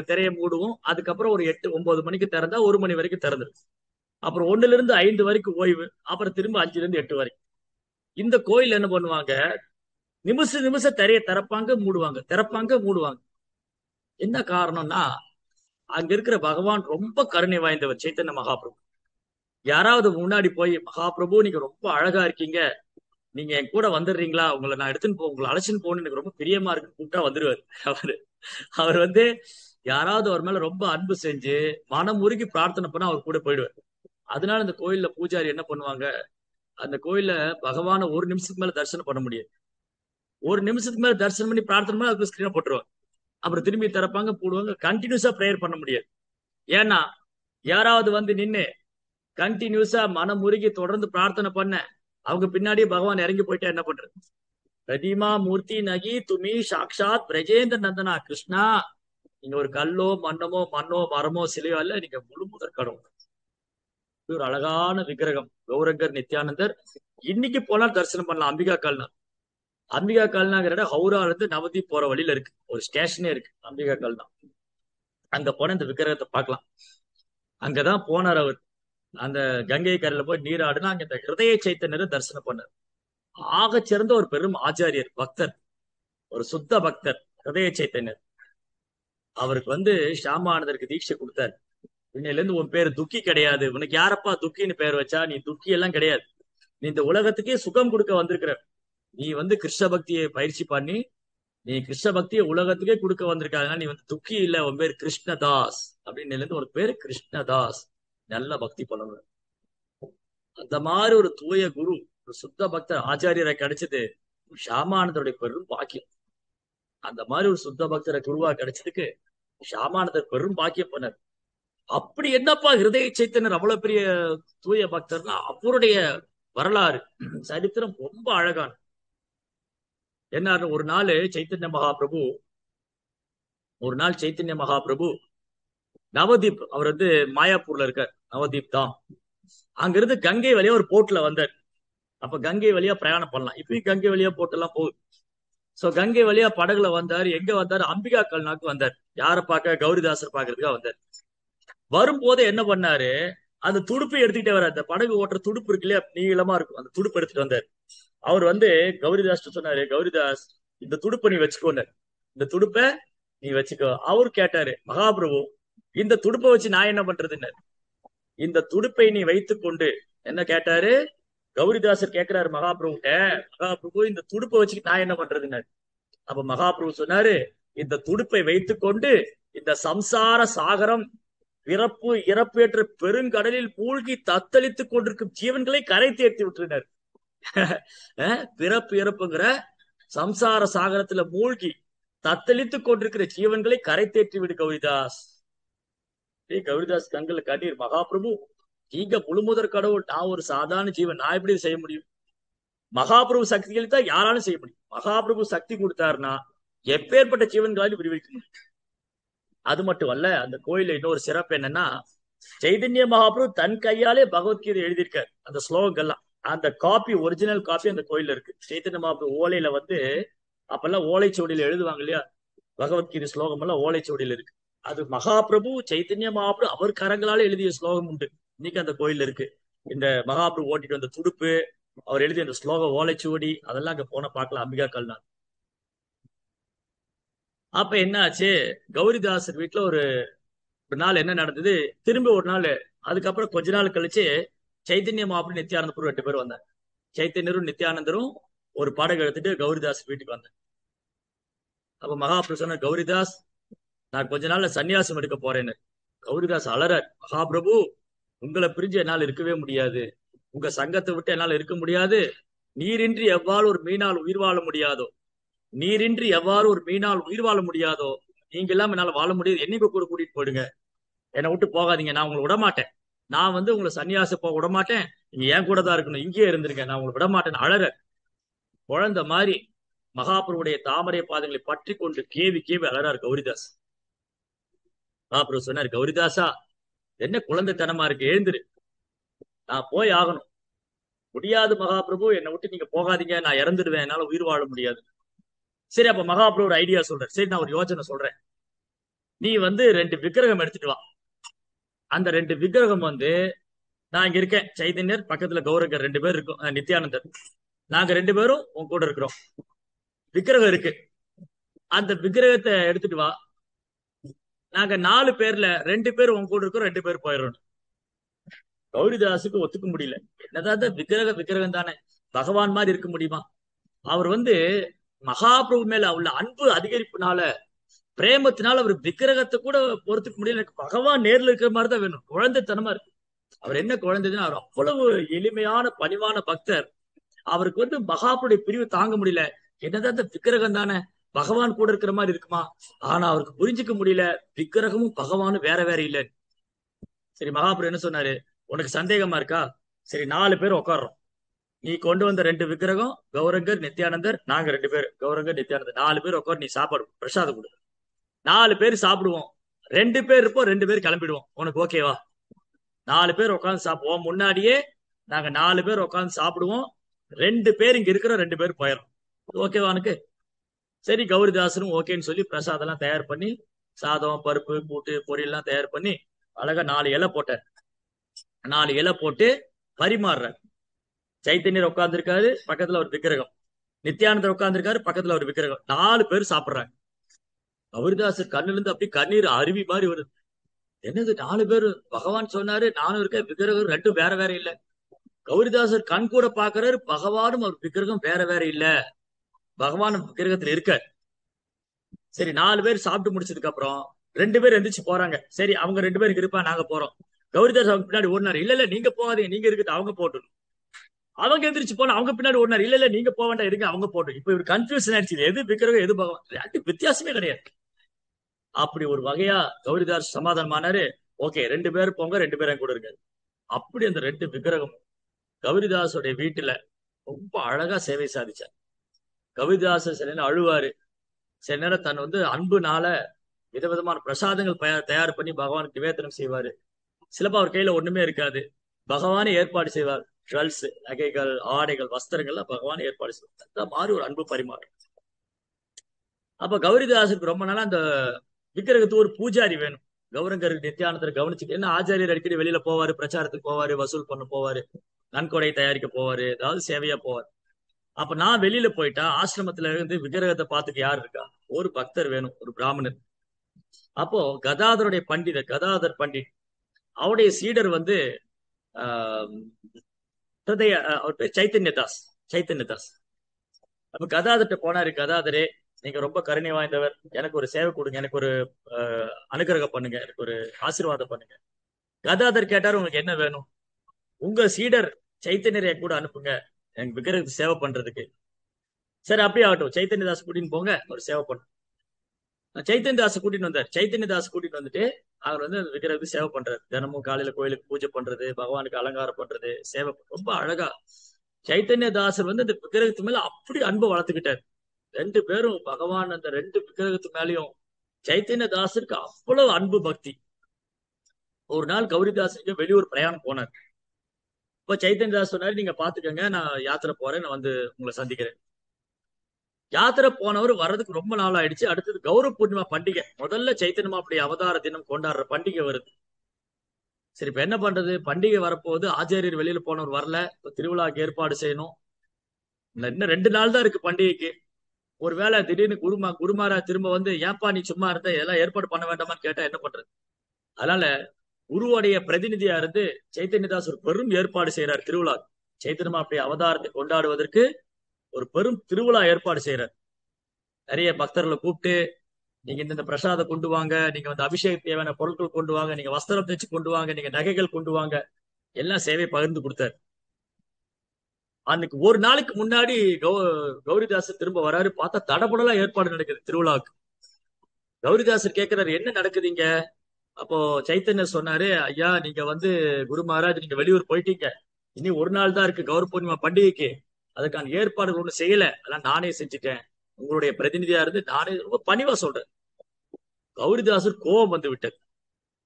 திரையை மூடுவோம். அதுக்கப்புறம் ஒரு 8-9 மணிக்கு திறந்தா 1 மணி வரைக்கும் திறந்துடும். அப்புறம் 1ல இருந்து 5 வரைக்கும் ஓய்வு, அப்புறம் திரும்ப 5ல இருந்து 8 வரைக்கும். இந்த கோயில் என்ன பண்ணுவாங்க, நிமிஷம் திரையை திறப்பாங்க மூடுவாங்க, திறப்பாங்க மூடுவாங்க. என்ன காரணம்னா அங்க இருக்கிற பகவான் ரொம்ப கருணை வாய்ந்தவர், சைத்தன்ய மகாபிரபு. யாராவது முன்னாடி போய், மகாபிரபு நீங்க ரொம்ப அழகா இருக்கீங்க, நீங்க என் கூட வந்துடுறீங்களா, உங்களை நான் எடுத்துன்னு உங்களை அழைச்சின்னு போகணும்னு எனக்கு ரொம்ப பிரியமா இருக்கு கூப்பிட்டா வந்துருவாரு. அவரு அவர் வந்து யாராவது அவர் மேல ரொம்ப அன்பு செஞ்சு மனம் உருகி பிரார்த்தனை பண்ணா அவர் கூட போயிடுவார். அதனால இந்த கோயில்ல பூஜாரி என்ன பண்ணுவாங்க, அந்த கோயில்ல பகவான ஒரு நிமிஷத்துக்கு மேல தரிசனம் பண்ண முடியாது. ஒரு நிமிஷத்துக்கு மேல தரிசனம் பண்ணி பிரார்த்தனை பண்ணி அதுக்கு ஸ்கிரீனை போட்டுருவாங்க. அப்புறம் திரும்பி திறப்பாங்க போடுவாங்க. கண்டினியூஸா ப்ரேயர் பண்ண முடியாது. ஏன்னா யாராவது வந்து நின்று கண்டினியூஸா மனம் உருகி தொடர்ந்து பிரார்த்தனை பண்ண அவங்க பின்னாடியே பகவான் இறங்கி போயிட்டா என்ன பண்றது. பிரதிமா மூர்த்தி நகி துமி சாக்ஷாத் பிரஜேந்திர நந்தனா கிருஷ்ணா, நீங்க ஒரு கல்லோ மண்ணோ மரமோ சிலையோ அல்ல, நீங்க முழு முதற் கடவுள். ஒரு அழகான விக்கிரகம் கௌரங்கர் நித்யானந்தர். இன்னைக்கு போனால் தரிசனம் பண்ணலாம் அம்பிகா கால்னா. அம்பிகா கால்னாங்கிற இடம் ஹவுரால இருந்து நவதீப் போற வழியில இருக்கு, ஒரு ஸ்டேஷனே இருக்கு அம்பிகா கால்னா. அங்க போன இந்த விக்கிரகத்தை பார்க்கலாம். அங்கதான் போனார் அவர். அந்த கங்கை கரையில போய் நீராடுனா அங்க இந்த ஹிருதய சைத்தன்யரை தரிசனம் பண்ணார். ஆக சிறந்த ஒரு பெரும் ஆச்சாரியர், பக்தர், ஒரு சுத்த பக்தர் ஹிருதய சைத்தன்யர். அவருக்கு வந்து ஷாமானந்தருக்கு தீட்சை கொடுத்தார். இன்னையில இருந்து உன் பேரு துக்கி கிடையாது, உனக்கு யாரப்பா துக்கின்னு பேர் வச்சா, நீ துக்கி எல்லாம் கிடையாது, நீ இந்த உலகத்துக்கே சுகம் கொடுக்க வந்திருக்கிற, நீ வந்து கிருஷ்ண பக்தியை பயிற்சி பண்ணி நீ கிருஷ்ண பக்தியை உலகத்துக்கே கொடுக்க வந்திருக்காங்க, நீ வந்து துக்கி இல்ல, உன் பேர் கிருஷ்ணதாஸ் அப்படின்னு இருந்து ஒரு பேரு கிருஷ்ணதாஸ். நல்ல பக்தி பண்ணணும். அந்த மாதிரி ஒரு தூய குரு, ஒரு சுத்த பக்தர் ஆச்சாரியரை கிடைச்சது ஷாமானந்தருடைய பெரும் பாக்கியம். அந்த மாதிரி ஒரு சுத்த பக்தரை குருவா கிடைச்சதுக்கு ஷாமானந்தர் பெரும் பாக்கியம் பண்ணார். அப்படி என்னப்பா ஹிருதய சைத்தன்யர் அவ்வளவு பெரிய தூய பக்தர்னா அவருடைய வரலாறு சரித்திரம் ரொம்ப அழகான. என்ன, ஒரு நாள் சைத்தன்ய மகாபிரபு நவதீப், அவர் வந்து மாயாப்பூர்ல இருக்கார், நவதீப் தான். அங்கிருந்து கங்கை வழியா ஒரு போட்ல வந்தார். அப்ப கங்கை வழியா பிரயாணம் பண்ணலாம், இப்பயும் கங்கை வழியா போட்டெல்லாம் போகுது. சோ கங்கை வழியா படகுல வந்தாரு. எங்க வந்தாரு, அம்பிகா கல்னாக்கு வந்தார். யாரை பார்க்க, கௌரிதாசர் பாக்குறதுக்காக வந்தார். வரும்போது என்ன பண்ணாரு, அந்த துடுப்பை எடுத்துக்கிட்டே வர, அந்த படகு ஓட்டுற துடுப்பு இருக்கு இல்லையா, நீளமா இருக்கும், அந்த துடுப்பு எடுத்துட்டு வந்தார். அவர் வந்து கௌரிதாஸ் சொன்னாரு, கௌரிதாஸ் இந்த துடுப்பை நீ வச்சுக்கோன்னு, இந்த துடுப்பை நீ வச்சுக்கோ. அவரு கேட்டாரு, மகாபிரபு இந்த துடுப்பை வச்சு நான் என்ன பண்றதுன்னு. இந்த துடுப்பை நீ வைத்துக் கொண்டு, என்ன கேட்டாரு கௌரிதாசர் கேட்கிறாரு மகாபிரபுட்ட, மகாபிரபு இந்த துடுப்பை வச்சுக்கிட்டு நான் என்ன பண்றதுன்னு. அப்ப மகாபிரபு சொன்னாரு, இந்த துடுப்பை வைத்துக் கொண்டு இந்த சம்சார சாகரம், பிறப்பு இறப்பு என்ற பெருங்கடலில் மூழ்கி தத்தளித்துக் கொண்டிருக்கும் ஜீவன்களை கரை தேர்த்தி விட்டுருந்தார். பிறப்பு இறப்புங்கிற சம்சார சாகரத்துல மூழ்கி தத்தளித்துக் கொண்டிருக்கிற ஜீவன்களை கரை தேற்றி விடு கௌரிதாஸ். கௌரிதாஸ் கண்கள் கண்ணீர், மகாபிரபு நீங்க முழுமுதற் கடவுள், நான் ஒரு சாதாரண ஜீவன், நான் எப்படி செய்ய முடியும். மகாபிரபு சக்தி அளித்தா யாராலும் செய்ய முடியும். மகாபிரபு சக்தி கொடுத்தாருன்னா எப்பேற்பட்ட ஜீவன்களாலும் விடுவிக்க முடியும். அது மட்டும் அல்ல, அந்த கோயில இன்னொரு சிறப்பு என்னன்னா, சைதன்ய மகாபிரபு தன் கையாலே பகவத்கீதை எழுதியிருக்காரு. அந்த ஸ்லோகங்கள்லாம், அந்த காப்பி, ஒரிஜினல் காப்பி அந்த கோயில்ல இருக்கு. சைதன்ய மகாபிரபு ஓலையில வந்து, அப்பெல்லாம் ஓலைச்சுவடியில எழுதுவாங்க இல்லையா, பகவத்கீதை ஸ்லோகம் எல்லாம் ஓலைச்சுவடியில இருக்கு. அது மகாபிரபு, சைத்தன்ய மகாபிரபு அவர் கரங்களால எழுதிய ஸ்லோகம் உண்டு, இன்னைக்கு அந்த கோயில்ல இருக்கு. இந்த மகாபிரபு ஓட்டிட்டு வந்த துடுப்பு, அவர் எழுதிய அந்த ஸ்லோக ஓலைச்சுவடி அதெல்லாம் அங்க போன பார்க்கலாம் அம்பிகா கல்நாத். அப்ப என்ன ஆச்சு, கௌரிதாசர் வீட்டுல ஒரு ஒரு நாள் என்ன நடந்தது, திரும்ப ஒரு நாள், அதுக்கப்புறம் கொஞ்ச நாள் கழிச்சு சைத்தன்ய மாப்பிள்ளை நித்யானந்தபுரம் 2 பேரும் வந்தாங்க. சைத்தன்யரும் நித்யானந்தரும் ஒரு படகு எடுத்துட்டு கௌரிதாஸ் வீட்டுக்கு வந்தாங்க. அப்ப மகாபிரபு சொன்ன, கௌரிதாஸ் நான் கொஞ்ச நாள்ல சன்னியாசம் எடுக்க போறேன்னு. கௌரிதாஸ் அலறார், மகாபிரபு உங்களை பிரிஞ்சு என்னால் இருக்கவே முடியாது, உங்க சங்கத்தை விட்டு என்னால் இருக்க முடியாது. நீரின்றி எவ்வாறு ஒரு மீனால் உயிர் வாழ முடியாதோ, நீரின்றி எவ்வாறு ஒரு மீனால் உயிர் வாழ முடியாதோ, நீங்க எல்லாம் என்னால வாழ முடியாது. என்னைக்கு கூட கூட்டிட்டு போயிடுங்க, என்னை விட்டு போகாதீங்க, நான் உங்களை விட மாட்டேன். நான் உங்களை சன்னியாசம் போக விட மாட்டேன், நீங்க என் கூட தான் இருக்கணும், இங்கேயே இருந்திருங்க, நான் உங்களை விட மாட்டேன். அழற குழந்தை மாதிரி மகாபுருடைய தாமரை பாதங்களை பற்றி கொண்டு கேவி கேவி அழறார் கௌரிதாஸ். மகாபுரு சொன்னார், கௌரிதாசா என்ன குழந்தைத்தனமா இருக்கு, எழுந்துரு, நான் போய் ஆகணும். முடியாது மகாபிரபு, என்னை விட்டு நீங்க போகாதீங்க, நான் இறந்துடுவேன், என்னால உயிர் வாழ முடியாது. சரி, அப்ப மகாபிரபு ஒரு ஐடியா சொல்றேன். சரி, நான் ஒரு யோசனை சொல்றேன். நீ 2 விக்கிரகம் எடுத்துட்டு வா. அந்த 2 விக்கிரகம் நான் இங்க இருக்கேன், சைதன்யர் பக்கத்துல கௌரங்கர் 2 பேர் இருக்கும், நித்யானந்தர், நாங்க 2 பேரும் உன் கூட இருக்கிறோம். விக்கிரகம் இருக்கு, அந்த விக்கிரகத்தை எடுத்துட்டு வா. நாங்க 4 பேர்ல 2 பேர் உன் கூட இருக்கிறோம், 2 பேர் போயிடணும். கௌரிதாசுக்கு ஒத்துக்க முடியல. என்னதான் விக்கிரகம் தானே, பகவான் மாதிரி இருக்க முடியுமா? அவர் மகாபிரபு மேல உள்ள அன்பு அதிகரிப்புனால, பிரேமத்தினால அவர் விக்கிரகத்தை கூட பொறுத்துக்க முடியல. எனக்கு பகவான் நேர்ல இருக்கிற மாதிரி தான் வேணும். குழந்தைத்தனமா இருக்கு. அவர் என்ன குழந்தைன்னா, அவர் அவ்வளவு எளிமையான பணிவான பக்தர். அவருக்கு மகாபுருடைய பிரிவு தாங்க முடியல. என்னதான் இந்த விக்கிரகம் தானே, பகவான் கூட இருக்கிற மாதிரி இருக்குமா? ஆனா அவருக்கு புரிஞ்சுக்க முடியல, விக்கிரகமும் பகவானும் வேற வேற இல்ல. சரி, மகாபுரு என்ன சொன்னாரு, உனக்கு சந்தேகமா இருக்கா? சரி, 4 பேர் உட்கார்றோம். நீ கொண்டு வந்த 2 விக்கிரகம், கௌரங்கர் நித்யானந்தர், நாங்க 2 பேர், கௌரங்கர் நித்யானந்தர், 4 பேர் உட்கார், நீ சாப்பாடு பிரசாதம் கொடு. 4 பேர் சாப்பிடுவோம், 2 பேர் இருப்போம், 2 பேர் கிளம்பிடுவோம். உனக்கு ஓகேவா? 4 பேர் உட்காந்து சாப்பிடுவோம், முன்னாடியே நாங்க 4 பேர் உட்காந்து சாப்பிடுவோம், 2 பேர் இங்க இருக்கிற, 2 பேர் போயிடும். ஓகேவா உனக்கு? சரி, கௌரிதாசரும் ஓகேன்னு சொல்லி பிரசாதம் எல்லாம் தயார் பண்ணி, சாதம் பருப்பு கூட்டு பொரியல் எல்லாம் தயார் பண்ணி அழகா 4 இலை போட்டார். 4 இலை போட்டு பரிமாறுற. சைத்தன்யர் உட்கார்ந்து இருக்காரு, பக்கத்துல ஒரு விக்கிரகம். நித்யானந்தர் உட்கார்ந்து இருக்காரு, பக்கத்துல ஒரு விக்கிரகம். 4 பேர் சாப்பிடுறாங்க. கௌரிதாசர் கண்ணுல இருந்து அப்படி கண்ணீர் அருவி மாதிரி வருது. என்னது 4 பேரு, பகவான் சொன்னாரு நானும் இருக்கேன், விக்கிரகம் 2 வேற வேற இல்ல. கௌரிதாசர் கண் கூட பாக்குறாரு, பகவானும் ஒரு விக்கிரகம் வேற வேற இல்ல, பகவானும் விக்கிரகத்துல இருக்க. சரி, 4 பேர் சாப்பிட்டு முடிச்சதுக்கு அப்புறம் 2 பேர் எந்திரிச்சு போறாங்க. சரி, அவங்க 2 பேர் இங்க இருப்பா, நாங்க போறோம். கௌரிதாஸ் அவங்க பின்னாடி ஓடினாரு. இல்ல இல்ல, நீங்க போகாதீங்க, நீங்க இருக்குது, அவங்க போட்டு. அவங்க எந்திரிச்சு போன, அவங்க பின்னாடி ஓடினாரு. இல்ல இல்ல, நீங்க போக வேண்டாம், இருங்க, அவங்க போட்டு. இப்ப இவர் கன்ஃபியூஷன் ஆயிடுச்சு, எது விக்கிரகம் எது பகவான், 2 வித்தியாசமே கிடையாது. அப்படி ஒரு வகையா கௌரிதாஸ் சமாதானமானாரு. ஓகே, 2 பேர் போங்க, 2 பேரும் கூட இருக்காரு. அப்படி அந்த 2 விக்கிரகம் கௌரிதாஸோடைய வீட்டுல ரொம்ப அழகா சேவை சாதிச்சார். கௌரிதாசர் சில நேரம் அழுவாரு, சில நேரம் தன் அன்புனால விதவிதமான பிரசாதங்கள் தயார் பண்ணி பகவானுக்கு நிவேதனம் செய்வாரு. சிலப்பா அவர் கையில ஒண்ணுமே இருக்காது, பகவானே ஏற்பாடு செய்வார். ஜுவல்ஸ், நகைகள், ஆடைகள், வஸ்திரங்கள்லாம் பகவானே ஏற்பாடு செய்வார். அந்த மாதிரி ஒரு அன்பு பரிமாறும். அப்ப கௌரிதாசருக்கு ரொம்ப நாளா அந்த விக்கிரகத்துக்கு ஒரு பூஜாரி வேணும். கௌரங்கர் நித்யானந்தர் கவனிச்சுட்டு, என்ன ஆச்சாரியர் அடிக்கடி வெளியில போவாரு, பிரச்சாரத்துக்கு போவாரு, வசூல் பண்ண போவாரு, நன்கொடை தயாரிக்க போவாரு, ஏதாவது சேவையா போவார். அப்ப நான் வெளியில போயிட்டா ஆசிரமத்துல விக்கிரகத்தை பார்த்துக்க யார் இருக்கா? ஒரு பக்தர் வேணும், ஒரு பிராமணர். அப்போ கதாதருடைய பண்டிதர், கதாதர் பண்டிட், அவருடைய சீடர் ஆஹ் அவர் பேர் சைத்தன்யதாஸ். சைத்தன்யதாஸ் அப்ப கதாதர்கிட்ட போனாரு. கதாதரே, நீங்க ரொம்ப கருணை வாய்ந்தவர், எனக்கு ஒரு சேவை கொடுங்க, எனக்கு ஒரு அனுகிரகம் பண்ணுங்க, எனக்கு ஒரு ஆசீர்வாதம் பண்ணுங்க. கதாதர் கேட்டாரு, உங்களுக்கு என்ன வேணும்? உங்க சீடர் சைத்தன்யரை கூட அனுப்புங்க, எனக்கு விக்கிரகத்துக்கு சேவை பண்றதுக்கு. சரி, அப்படியே ஆகட்டும், சைத்தன்யதாஸ் கூட்டின்னு போங்க, ஒரு சேவை பண்ணும். சைத்தன்யதாஸ் கூட்டிட்டு வந்தார். சைத்தன்யதாஸ் கூட்டிட்டு வந்துட்டு அவர் அந்த விக்கிரகத்துக்கு சேவை பண்றாரு. தினமும் காலையில கோயிலுக்கு பூஜை பண்றது, பகவானுக்கு அலங்காரம் பண்றது, சேவை ரொம்ப அழகா. சைத்தன்யதாசர் அந்த விக்கிரகத்து மேல அப்படி அன்பை வளர்த்துக்கிட்டார். 2 பேரும் பகவான் அந்த 2 விக்கிரகத்து மேலயும் சைத்தன்யதாசருக்கு அவ்வளவு அன்பு பக்தி. ஒரு நாள் கௌரிதாசருக்கு வெளியூர் பிரயாணம் போனார். இப்ப சைத்தன்யதாஸ் சொன்னாரு, நீங்க பாத்துக்கங்க, நான் யாத்திரை போறேன், நான் உங்களை சந்திக்கிறேன். யாத்திரை போனவர் வர்றதுக்கு ரொம்ப நாள் ஆயிடுச்சு. அடுத்தது கௌரவ பூர்ணிமா பண்டிகை, முதல்ல சைத்தன்ய மாப்பிள்ளை அவதார தினம் கொண்டாடுற பண்டிகை வருது. சரி, இப்ப என்ன பண்றது? பண்டிகை வரப்போகுது, ஆச்சாரியர் வெளியில போனவர் வரல, இப்ப திருவிழாக்கு ஏற்பாடு செய்யணும். இன்னும் 2 நாள் தான் இருக்கு பண்டிகைக்கு. ஒருவேளை திடீர்னு குருமாரா திரும்ப வந்து, ஏன்பா நீ சும்மா இருந்த, எல்லாம் ஏற்பாடு பண்ண வேண்டாமான்னு கேட்டா என்ன பண்றது? அதனால குருவுடைய பிரதிநிதியா இருந்து சைத்தன்யதாஸ் ஒரு பெரும் ஏற்பாடு செய்யறார் திருவிழா. சைத்தன்யமா அப்படி அவதாரத்தை கொண்டாடுவதற்கு ஒரு பெரும் திருவிழா ஏற்பாடு செய்யறார். நிறைய பக்தர்களை கூப்பிட்டு, நீங்க இந்த பிரசாதம் கொண்டு வாங்க, நீங்க வந்து அபிஷேக தேவையான பொருட்கள் கொண்டு வாங்க, நீங்க வஸ்திரம் தைச்சு கொண்டு வாங்க, நீங்க நகைகள் கொண்டு வாங்க, எல்லாம் சேவை பகிர்ந்து கொடுத்தாரு. அன்னைக்கு ஒரு நாளைக்கு முன்னாடி கௌரிதாசர் திரும்ப வராரு. பார்த்தா தடபுடலா ஏற்பாடு நடக்குது திருவிழாவுக்கு. கௌரிதாசர் கேட்கிறாரு, என்ன நடக்குதுங்க? அப்போ சைத்தன்யர் சொன்னாரு, ஐயா நீங்க வந்து குரு மகாராஜ் நீங்க வெளியூர் போயிட்டீங்க, இனி ஒரு நாள் தான் இருக்கு கௌரி பூர்ணிமா பண்டிகைக்கு. அதுக்கான ஏற்பாடுகள் ஒண்ணு செய்யல, அதெல்லாம் நானே செஞ்சுட்டேன். உங்களுடைய பிரதிநிதியா இருந்து நானே ரொம்ப பணிவா சொல்றேன். கௌரிதாசர் கோபம் வந்து விட்டது.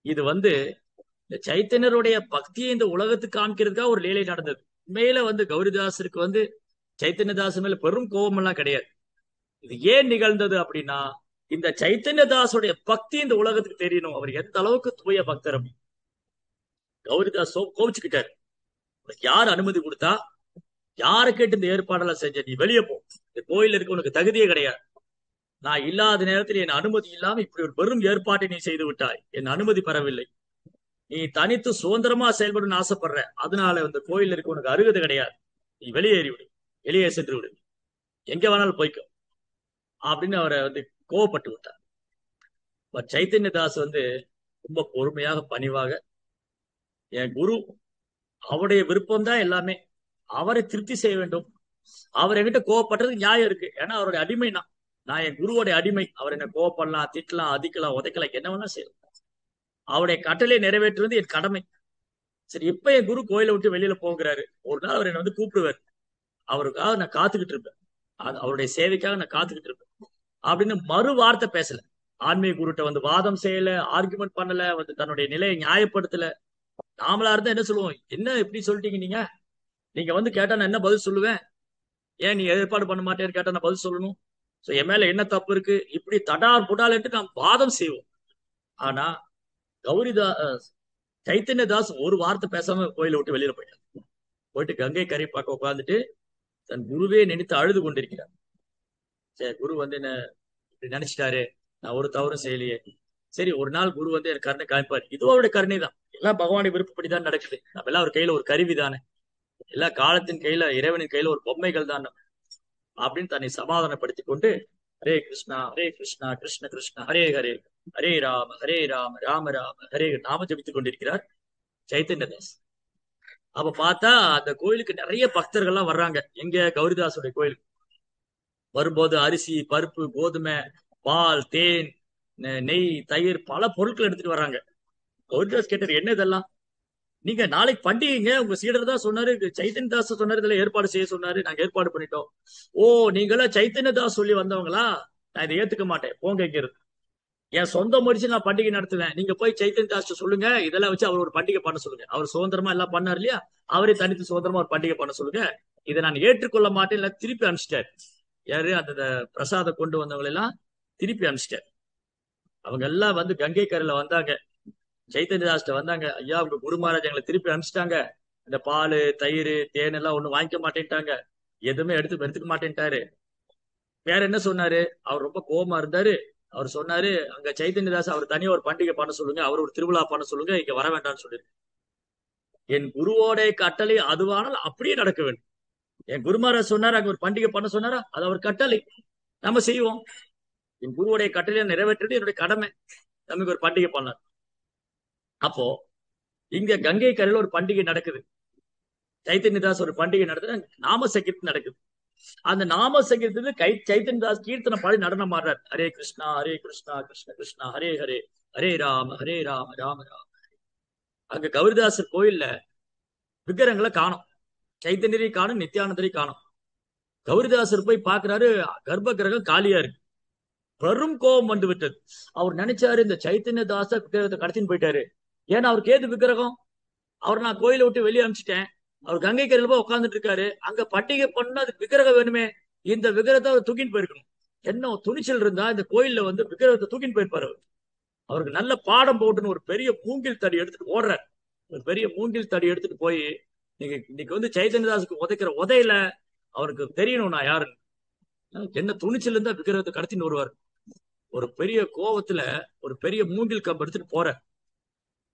இது வந்து இந்த சைத்தன்யருடைய பக்தியை இந்த உலகத்துக்கு காமிக்கிறதுக்காக ஒரு லீலை நடந்தது. உண்மையில வந்து கௌரிதாசருக்கு வந்து சைத்தன்யதாசன் மேல பெரும் கோபம் எல்லாம் கிடையாது. இது ஏன் நிகழ்ந்தது அப்படின்னா, இந்த சைத்தன்யதாசுடைய பக்தி இந்த உலகத்துக்கு தெரியணும், அவர் எந்த அளவுக்கு தூய பக்தர். கௌரிதாஸ் கோவிச்சுக்கிட்டாரு. யார் அனுமதி கொடுத்தா, யாரை கேட்டு இந்த ஏற்பாடெல்லாம் செஞ்ச? நீ வெளியே போ, இந்த கோயில் இருக்க உனக்கு தகுதியே கிடையாது. நான் இல்லாத நேரத்தில் என் அனுமதி இல்லாம இப்படி ஒரு பெரும் ஏற்பாட்டை நீ செய்து விட்டாய், என் அனுமதி பெறவில்லை. நீ தனித்து சுதந்திரமா செயல்படணும்னு ஆசைப்படுற, அதனால இந்த கோயில் இருக்க உனக்கு அருகதை கிடையாது. நீ வெளியேறி விடு, வெளியே சென்று விடு, எங்க வேணாலும் போய்க்கோ அப்படின்னு அவரை வந்து கோவப்பட்டு விட்டார். சைத்தன்யதாஸ் வந்து ரொம்ப பொறுமையாக பணிவாக, என் குரு அவருடைய விருப்பம் தான் எல்லாமே, அவரை திருப்தி செய்ய வேண்டும். அவர் என்கிட்ட கோவப்படுறதுக்கு நியாயம் இருக்கு, ஏன்னா அவருடைய அடிமை நான் என் குருவோடைய அடிமை. அவர் என்ன கோவப்படலாம், திட்டலாம், அதிக்கலாம், உதைக்கலாம், என்ன வேணா செய்யலாம். அவருடைய கட்டளை நிறைவேற்றுவது என் கடமை. சரி, இப்ப என் குரு கோயிலை விட்டு வெளியில போகிறாரு, ஒரு நாள் அவர் என்ன வந்து கூப்பிடுவார், அவருக்காக நான் காத்துக்கிட்டு இருப்பேன், அவருடைய சேவைக்காக நான் காத்துக்கிட்டு இருப்பேன் அப்படின்னு மறு வார்த்தை பேசல. ஆன்மீக குருட்ட வந்து வாதம் செய்யல, ஆர்குமெண்ட் பண்ணல, வந்து தன்னுடைய நிலையை நியாயப்படுத்தல. நாமளா இருந்தா என்ன சொல்லுவோம்? என்ன இப்படி சொல்லிட்டீங்க நீங்க, நீங்க வந்து கேட்டா நான் என்ன பதில் சொல்லுவேன்? ஏன் நீ ஏற்பாடு பண்ண மாட்டேன்னு கேட்டா நான் பதில் சொல்லணும்? சோ என் மேல என்ன தப்பு இருக்கு? இப்படி தடார் புடால் நாம் வாதம் செய்வோம். ஆனா கௌரிதா சைத்தன்யதாஸ் ஒரு வார்த்தை பேசாம கோயிலை விட்டு வெளியில போயிட்டார். போயிட்டு கங்கை கரை பார்க்க உட்கார்ந்துட்டு தன் குருவே நினைத்து அழுது கொண்டிருக்கிறார். சரி, குரு வந்து என்ன இப்படி நினைச்சிட்டாரு, நான் ஒரு தவறும் செய்யலையே. சரி, ஒரு நாள் குரு வந்து எனக்கு கருணை காமிப்பார். இதுவும் அவருடைய கருணை தான், எல்லாம் பகவானை விருப்பப்படிதான் நடக்குது. நம்ம எல்லாம் ஒரு கையில ஒரு கருவி தானே, எல்லா காலத்தின் கையில இறைவனின் கையில ஒரு பொம்மைகள் தான் அப்படின்னு தன்னை சமாதானப்படுத்திக் கொண்டு, ஹரே கிருஷ்ணா ஹரே கிருஷ்ணா கிருஷ்ண கிருஷ்ணா ஹரே ஹரே, ஹரே ராம ராம ராம ஹரே நாம ஜபித்துக் கொண்டிருக்கிறார் சைத்தன்யதாஸ். அப்ப பார்த்தா அந்த கோயிலுக்கு நிறைய பக்தர்கள்லாம் வர்றாங்க. எங்க கௌரிதாசுடைய கோயிலுக்கு வரும்போது அரிசி, பருப்பு, கோதுமை, பால், தேன், நெய், தயிர், பல பொருட்கள் எடுத்துட்டு வர்றாங்க. கௌரிதாஸ் கேட்டார், என்ன இதெல்லாம்? நீங்க நாளைக்கு பண்டிகைங்க, உங்க சீடர் தான் சொன்னாரு, சைத்தன்யதாஸ் சொன்னாரு, இதுல ஏற்பாடு செய்ய சொன்னாரு, நாங்க ஏற்பாடு பண்ணிட்டோம். ஓ, நீங்களா சைத்தன்யதாஸ் சொல்லி வந்தவங்களா? நான் இதை ஏத்துக்க மாட்டேன், போங்க இங்கிறது. என் சொந்த முயற்சி நான் பண்டிகை நடத்துவேன், நீங்க போய் சைத்தன்யதாஸ் சொல்லுங்க, இதெல்லாம் வச்சு அவர் ஒரு பண்டிகை பண்ண சொல்லுங்க. அவர் சுதந்திரமா எல்லாம் பண்ணார் இல்லையா, அவரே தனித்து சுதந்திரமா ஒரு பண்டிகை பண்ண சொல்லுங்க. இதை நான் ஏற்றுக்கொள்ள மாட்டேன், இல்ல திருப்பி அனுப்பிச்சிட்டாரு. யாரு? அந்த பிரசாதம் கொண்டு வந்தவங்க எல்லாம் திருப்பி அனுப்பிச்சிட்டாரு. அவங்க எல்லாம் வந்து கங்கை கரையில வந்தாங்க, சைத்தன்யதாஸ்ட வந்தாங்க. ஐயா, உங்க குரு மகாராஜ் எங்களை திருப்பி அனுப்பிச்சிட்டாங்க, இந்த பால், தயிர், தேன் எல்லாம் ஒண்ணும் வாங்கிக்க மாட்டேன்ட்டாங்க, எதுவுமே எடுத்துக்க மாட்டேன்ட்டாரு. வேற என்ன சொன்னாரு? அவர் ரொம்ப கோபமா இருந்தாரு. அவர் சொன்னாரு, அங்க சைத்தன்யதாஸ் அவர் தனியா ஒரு பண்டிகை பண்ண சொல்லுங்க, அவர் ஒரு திருவிழா பண்ண சொல்லுங்க, இங்க வர வேண்டாம்னு சொல்லி. என் குருவோட கட்டளை அதுவானால் அப்படியே நடக்க வேண்டும். என் குரு மகாராஜ் சொன்னாரு அங்க ஒரு பண்டிகை பண்ண சொன்னாரா, அது அவர் கட்டளை, நம்ம செய்வோம். என் குருவோடைய கட்டளையை நிறைவேற்றது என்னுடைய கடமை, நமக்கு ஒரு பண்டிகை பண்ணார். அப்போ இங்க கங்கை கரையில ஒரு பண்டிகை நடக்குது, சைத்தன்யதாஸ் ஒரு பண்டிகை நடக்குது, நாம சங்கீர்த்தம் நடக்குது. அந்த நாம சங்கீர்த்தத்துக்கு சைத்தன்யதாஸ் கீர்த்தனை பாடி நடனம் ஆடுறார். ஹரே கிருஷ்ணா கிருஷ்ண கிருஷ்ணா ஹரே ஹரே, ஹரே ராம ராம ராம. அங்க கௌரிதாசர் கோயில்ல விக்கிரகங்களை காணும், சைத்தன்யரை காணும், நித்யானந்தரை காணும். கௌரிதாசர் போய் பாக்குறாரு, கர்ப்ப கிரகம் காலியா இருக்கு. பெரும் கோபம் வந்து விட்டது. அவர் நினைச்சாரு, இந்த சைத்தன்யதாச விக்கிரகத்தை கடத்தின்னு போயிட்டாரு. ஏன்னா அவருக்கு ஏது விக்கிரகம்? அவர் நான் கோயிலை விட்டு வெளியே அனுப்பிச்சிட்டேன், அவர் கங்கை கரையில போய் உட்கார்ந்துட்டு இருக்காரு, அங்க பண்டிகை பண்ணா அதுக்கு விக்கிரகம் வேணுமே, இந்த விக்கிரகத்தை அவர் தூக்கின்னு போயிருக்கணும். என்ன துணிச்சல் இருந்தா இந்த கோயில்ல வந்து விக்கிரகத்தை தூக்கின்னு போயிருப்பாரு. அவருக்கு நல்ல பாடம் போட்டுன்னு ஒரு பெரிய மூங்கில் தடி எடுத்துட்டு ஓடுறார். ஒரு பெரிய மூங்கில் தடி எடுத்துட்டு போய் நீங்க இன்னைக்கு வந்து சைத்தன்யதாஸுக்கு உதைக்கிற உதையில அவருக்கு தெரியணும் நான் யாருன்னு. என்ன துணிச்சல் இருந்தா விக்கிரகத்தை கடத்தின்னு வருவார். ஒரு பெரிய கோவத்துல ஒரு பெரிய மூங்கில் கம்பு எடுத்துட்டு போற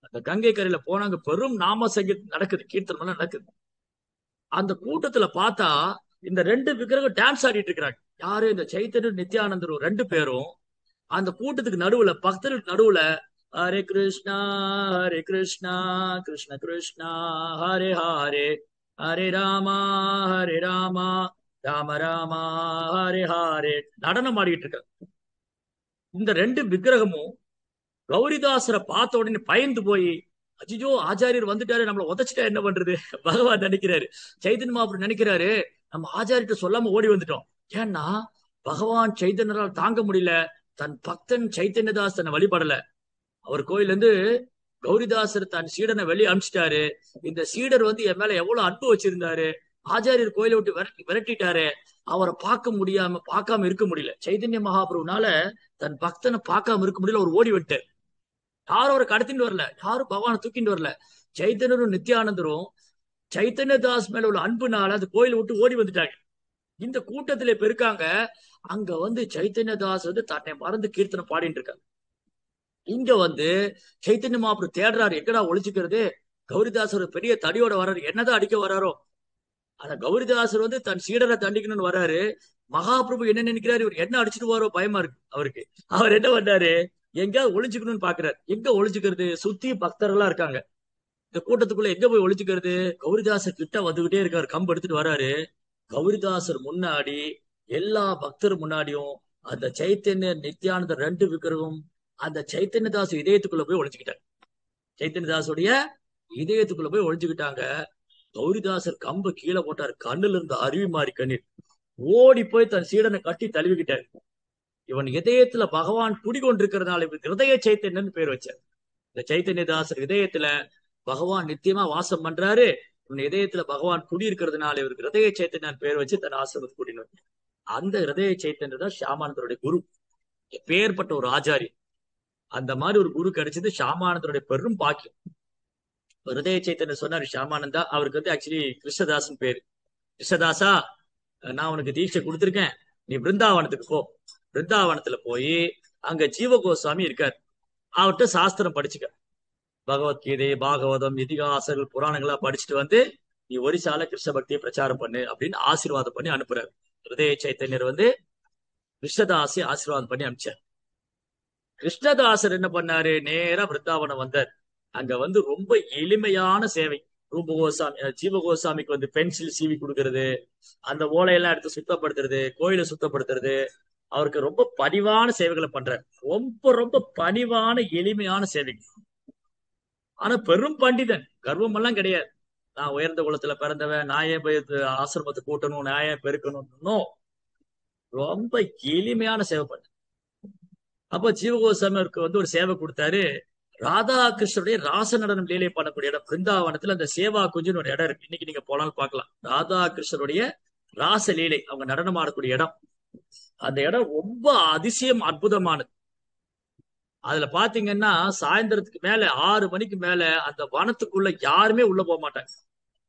அந்த கங்கை கரையில போனாங்க. பெரும் நாம சங்கீதம் நடக்குது, கீர்த்தனம் நடக்குது. அந்த கூட்டத்துல பார்த்தா இந்த ரெண்டு விக்கிரகம் டான்ஸ் ஆடிட்டு இருக்கிறாங்க. யாரு? இந்த சைத்தன்ய நித்யானந்தர் ரெண்டு பேரும் அந்த கூட்டத்துக்கு நடுவுல, பக்தர்களுக்கு நடுவுல ஹரே கிருஷ்ணா ஹரே கிருஷ்ணா கிருஷ்ண கிருஷ்ணா ஹரே ஹரே ஹரே ராமா ஹரே ராமா ராம ராமா ஹரே ஹரே நடனம் ஆடிட்டு இருக்க. இந்த ரெண்டு விக்கிரகமும் கௌரிதாசரை பார்த்த உடனே பயந்து போய், அஜிஜோ ஆச்சாரியர் வந்துட்டாரு, நம்மளை உதச்சிட்டா என்ன பண்றது? பகவான் நினைக்கிறாரு, சைதன்ய மகாபிரபு நினைக்கிறாரு, நம்ம ஆச்சாரிட்ட சொல்லாம ஓடி வந்துட்டோம். ஏன்னா பகவான் சைதன்யரால் தாங்க முடியல, தன் பக்தன் சைத்தன்யதாஸ் தன்னை வழிபடல. அவர் கோயில இருந்து கௌரிதாசர் தன் சீடனை வெளியே அனுப்பிச்சிட்டாரு. இந்த சீடர் வந்து என் மேல எவ்வளவு அன்பு வச்சிருந்தாரு, ஆச்சாரியர் கோயிலை விட்டு விரட்டிட்டாரு. அவரை பார்க்காம இருக்க முடியல. சைதன்ய மகாபிரபுனால தன் பக்தனை பார்க்காம இருக்க முடியல. அவர் ஓடி விட்டார். யாரும் அவரை கடத்திட்டு வரல, யாரும் பகவானை தூக்கிட்டு வரல. சைத்தன்யரும் நித்யானந்தரும் சைத்தன்யதாஸ் மேல உள்ள அன்புனால அந்த கோயிலை விட்டு ஓடி வந்துட்டாங்க. இந்த கூட்டத்திலே பெருக்காங்க. அங்க வந்து சைத்தன்யதாஸ் வந்து தன்னை மறந்து கீர்த்தனை பாடிட்டு இருக்காங்க. இங்க வந்து சைத்தன்ய மகாபிரபு தேடுறாரு, எங்கடா ஒழிச்சுக்கிறது? கௌரிதாசர் பெரிய தடியோட வர்றாரு, என்னதான் அடிக்க வர்றாரோ. ஆனா கௌரிதாசர் வந்து தன் சீடரை தண்டிக்கணும்னு வர்றாரு. மகாபிரபு என்ன நினைக்கிறாரு, இவர் என்ன அடிச்சுட்டு வரோ பயமா இருக்கு அவருக்கு. அவர் என்ன பண்ணாரு, எங்க ஒளிஞ்சுக்கணும்னு பாக்குறாரு. எங்க ஒளிஞ்சுக்கிறது? சுத்தி பக்தர்களா இருக்காங்க. இந்த கூட்டத்துக்குள்ள எங்க போய் ஒளிஞ்சுக்கிறது? கௌரிதாசர் கிட்ட வந்துகிட்டே இருக்காரு, கம்பு எடுத்துட்டு வராரு. கௌரிதாசர் முன்னாடி எல்லா பக்தர் முன்னாடியும் அந்த சைத்தன்ய நித்யானந்த ரெண்டு விக்கிரகம் அந்த சைத்தன்யதாஸ் இதயத்துக்குள்ள போய் ஒழிச்சுக்கிட்டாங்க. சைத்தன்யதாசுடைய இதயத்துக்குள்ள போய் ஒழிச்சுக்கிட்டாங்க. கௌரிதாசர் கம்ப கீழே போட்டாரு. கண்ணுல இருந்து அருவி மாறி கண்ணீர். ஓடி போய் தன் சீடனை கட்டி தழுவிக்கிட்டாரு. இவன் இதயத்துல பகவான் குடிகொண்டிருக்கிறதுனால இவருக்கு ஹிருதய சைத்தன்யன்னு பேர் வச்சார். இந்த சைத்தன்யதாசர் இதயத்துல பகவான் நித்தியமா வாசம் பண்றாரு. இவன் இதயத்துல பகவான் குடி இருக்கிறதுனால இவருக்கு ஹிருதய சைத்தன்யன் பேர் வச்சு தன் ஆசிரமத்தை கூட்டினு. அந்த ஹிருதய சைத்தன்யர் தான் ஷியாமானந்தருடைய குரு. பேர்பட்ட ஒரு ஆச்சாரி. அந்த மாதிரி ஒரு குரு கிடைச்சது ஷியாமானந்தருடைய பெரும் பாக்கியம். ஹிருதய சைத்தன்யர் சொன்னாரு ஷியாமானந்தா, அவருக்கு வந்து ஆக்சுவலி கிருஷ்ணதாசன் பேரு. கிருஷ்ணதாசா, நான் உனக்கு தீட்சை கொடுத்துருக்கேன், நீ பிருந்தாவனத்துக்கு போ. பிருந்தாவனத்துல போய் அங்க ஜீவகோஸ்வாமி இருக்கார், அவர்கிட்ட சாஸ்திரம் படிச்சுக்க. பகவத்கீதை, பாகவதம், இதிகாசங்கள், புராணங்களா படிச்சுட்டு வந்து நீ ஒரிசால கிருஷ்ண பக்தியை பிரச்சாரம் பண்ணு அப்படின்னு ஆசீர்வாதம் பண்ணி அனுப்புறாரு. ஹிருதய சைத்தன்யர் வந்து கிருஷ்ணதாசி ஆசீர்வாதம் பண்ணி அனுப்பிச்சார். கிருஷ்ணதாசர் என்ன பண்ணாரு, நேரா பிருந்தாவனம் வந்தார். அங்க வந்து ரொம்ப எளிமையான சேவை. ரூபகோசாமி ஜீவகோசாமிக்கு வந்து பென்சில் சீவி கொடுக்கறது, அந்த ஓலையெல்லாம் எடுத்து சுத்தப்படுத்துறது, கோயிலை சுத்தப்படுத்துறது, அவருக்கு ரொம்ப பணிவான சேவைகளை பண்றாரு. ரொம்ப ரொம்ப பணிவான எளிமையான சேவை. ஆனா பெரும் பண்டிதன், கர்வம் எல்லாம் கிடையாது. நான் உயர்ந்த குலத்துல பிறந்தவன், நான் ஏன் போய் ஆசிரமத்தை கூட்டணும், நான் ஏன் பெருக்கணும், ரொம்ப எளிமையான சேவை பண்ண. அப்ப ஜீவகோசாமிக்கு வந்து ஒரு சேவை கொடுத்தாரு. ராதாகிருஷ்ணருடைய ராச நடனம் லீலை பண்ணக்கூடிய இடம் பிருந்தாவனத்துல அந்த சேவா குஞ்சுன்னு ஒரு இடம் இருக்கு. இன்னைக்கு நீங்க போனாலும் பார்க்கலாம். ராதாகிருஷ்ணருடைய ராச லீலை அவங்க நடனம் ஆடக்கூடிய இடம். அந்த இடம் ரொம்ப அதிசயம், அற்புதமானது. அதுல பாத்தீங்கன்னா சாயந்தரத்துக்கு மேல 6 மணிக்கு மேல அந்த வனத்துக்குள்ள யாருமே உள்ள போக மாட்டாங்க.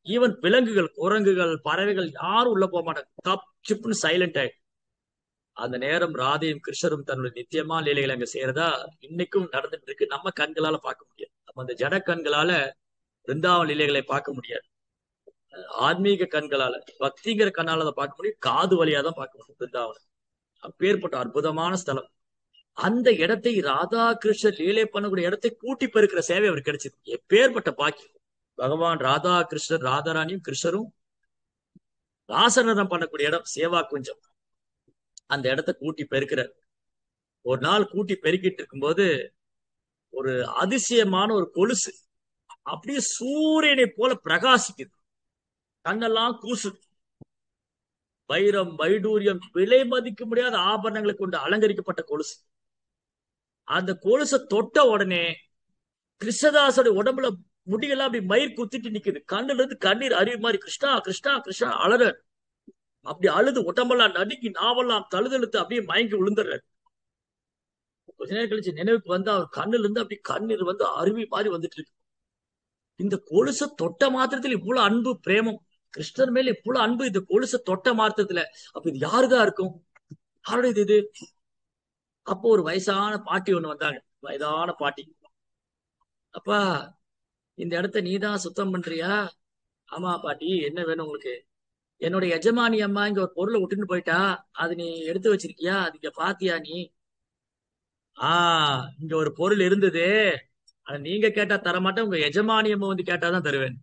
ஈவன் விலங்குகள், குரங்குகள், பறவைகள் யாரும் உள்ள போக மாட்டாங்க. கப் சிப்னு சைலண்ட் ஆயிடும். அந்த நேரம் ராதையும் கிருஷ்ணரும் தன்னுடைய நித்தியமா லீலைகள் அங்க செய்யறதா இன்னைக்கும் நடந்துட்டு இருக்கு. நம்ம கண்களால பார்க்க முடியாது. நம்ம அந்த ஜட கண்களால பிருந்தாவன லீலைகளை பார்க்க முடியாது. ஆன்மீக கண்களால, பக்திங்கிற கண்ணால அதை பார்க்க முடியும். காது வழியா தான் பார்க்க முடியும் பிருந்தாவனம். அப்பேற்பட்ட அற்புதமான ஸ்தலம். அந்த இடத்தை ராதா கிருஷ்ணர் லீலை பண்ணக்கூடிய இடத்தை கூட்டி பெருக்கிற சேவை அவருக்கு கிடைச்சது. எப்பேற்பட்ட பாக்கியம். பகவான் ராதா கிருஷ்ணர், ராதாராணியும் கிருஷ்ணரும் ராசநடம் பண்ணக்கூடிய இடம் சேவா குஞ்சம். அந்த இடத்தை கூட்டி பெருக்கிறார். ஒரு நாள் கூட்டி பெருக்கிட்டு இருக்கும்போது ஒரு அதிசயமான ஒரு கொலுசு அப்படியே சூரியனை போல பிரகாசிக்குது. கண்ணெல்லாம் கூசுது. வைரம், வைடூரியம், விலை மதிக்க முடியாத ஆபரணங்களை கொண்டு அலங்கரிக்கப்பட்ட கொலுசு. அந்த கொலுசை தொட்ட உடனே கிருஷ்ணதாசோட உடம்புல முடியெல்லாம் அப்படி மயிர் குத்திட்டு நிக்குது. கண்ணுல இருந்து கண்ணீர் அருவி மாதிரி கிருஷ்ணா கிருஷ்ணா கிருஷ்ணா அலற. அப்படி அழுது உடம்பெல்லாம் நடுக்கி நாவெல்லாம் தழுதழுத்து அப்படியே மயங்கி விழுந்துடுறாரு. கொஞ்ச நேரம் கழிச்சு நினைவுக்கு வந்து அவர் கண்ணுல இருந்து அப்படி கண்ணீர் வந்து அருவி மாதிரி வந்துட்டு இருக்கு. இந்த கொலுசை தொட்ட மாத்திரத்துல இவ்வளவு அன்பு பிரேமம், கிருஷ்ணர் மேல இவ்வளவு அன்பு இந்த கொலுசை தொட்ட மாத்திரத்துல. அப்ப இது யாருதான் இருக்கும்? யாருடைய இது? அப்போ ஒரு வயசான பாட்டி ஒண்ணு வந்தாங்க, வயதான பாட்டி. அப்பா, இந்த இடத்த நீதான் சுத்தம் பண்றியா? ஆமா பாட்டி, என்ன வேணும் உங்களுக்கு? என்னோட எஜமானி அம்மா இங்க ஒரு பொருளை விட்டுன்னு போயிட்டா, அது நீ எடுத்து வச்சிருக்கியா? அது இங்க பாத்தியா நீ? இங்க ஒரு பொருள் இருந்தது, ஆனா நீங்க கேட்டா தர மாட்டேன், உங்க எஜமானி அம்மா வந்து கேட்டாதான் தருவேன்.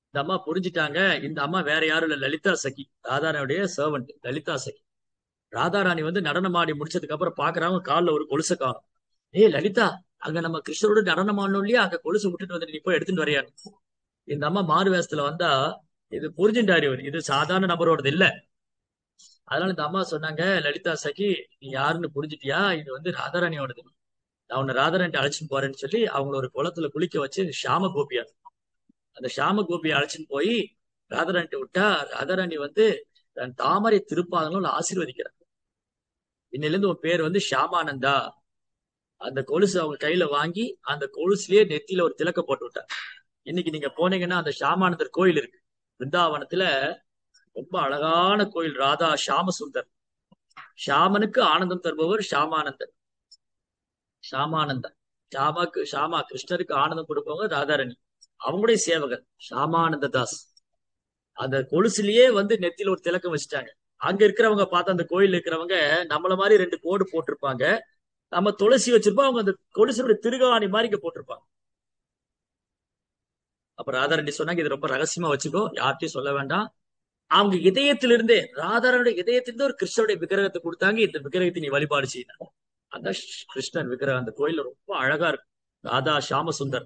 இந்த அம்மா புரிஞ்சுட்டாங்க. இந்த அம்மா வேற யாரும் இல்ல, லலிதா சகி, ராதாராணியுடைய சர்வன்ட் லலிதா சகி. ராதாராணி வந்து நடனம் ஆடி முடிச்சதுக்கு அப்புறம் பாக்குறாங்க, காலில் ஒரு கொலுசை காணும். ஏய் லலிதா, அங்க நம்ம கிருஷ்ணரோட நடனம் ஆடணும் இல்லையா, அங்க கொலுசை விட்டுட்டு வந்துட்டு நீ போய் எடுத்துட்டு வரையான்னு. இந்த அம்மா மாறு வேஷத்துல வந்தா, இது புரிஞ்சுட்டாரு இவர், இது சாதாரண நபரோடது இல்ல. அதனால இந்த அம்மா சொன்னாங்க, லலிதா சகி நீ யாருன்னு புரிஞ்சுட்டியா? இது வந்து ராதாராணியோடது. நான் உன்னை ராதாராணி அழைச்சின்னு போறேன்னு சொல்லி அவங்கள ஒரு குளத்துல குளிக்க வச்சு ஷாம கோபியா, அந்த ஷாம கோபியை அழைச்சின்னு போய் ராதாராணி விட்டா, ராதாராணி வந்து தன் தாமரை திருப்பாதங்களும் ஆசீர்வதிக்கிறார். இன்னில இருந்து உன் பேர் வந்து ஷாமானந்தா. அந்த கொலுசு அவங்க கையில வாங்கி அந்த கொலுசுலயே நெத்தியில ஒரு திலக்க போட்டு விட்டார். இன்னைக்கு நீங்க போனீங்கன்னா அந்த ஷாமானந்தர் கோயில் இருக்கு பிருந்தாவனத்துல, ரொம்ப அழகான கோயில். ராதா ஷாம சுந்தர், ஷாமனுக்கு ஆனந்தம் தருபவர் ஷாமானந்தர். ஷாமானந்தன், ஷாமா கிருஷ்ணருக்கு ஆனந்தம் கொடுப்பவங்க ராதாரணி, அவங்களுடைய சேவகர் ஷாமானந்த தாஸ். அந்த கொலுசுலயே வந்து நெத்தியில ஒரு திலக்கம் வச்சுட்டாங்க. அங்க இருக்கிறவங்க பார்த்து, அந்த கோயில் இருக்கிறவங்க நம்மள மாதிரி 2 கோடு போட்டிருப்பாங்க. நம்ம துளசி வச்சிருப்போம், அவங்க அந்த கொலுசுடைய திருகாணி மாதிரி இங்க போட்டிருப்பாங்க. அப்ப ராதாரண்டி சொன்னாங்க, இது ரொம்ப ரகசியமா வச்சுக்கோ, யார்ட்டையும் சொல்ல வேண்டாம். அவங்க இதயத்திலிருந்தே, ராதாரனுடைய இதயத்திலிருந்து ஒரு கிருஷ்ணருடைய விக்கிரகத்தை கொடுத்தாங்க, இந்த விக்கிரகத்தை நீ வழிபாடு செய்யணும். அந்த கிருஷ்ணன் விக்கிரகம் அந்த கோயில்ல ரொம்ப அழகா இருக்கும். ராதா ஷாமசுந்தர்.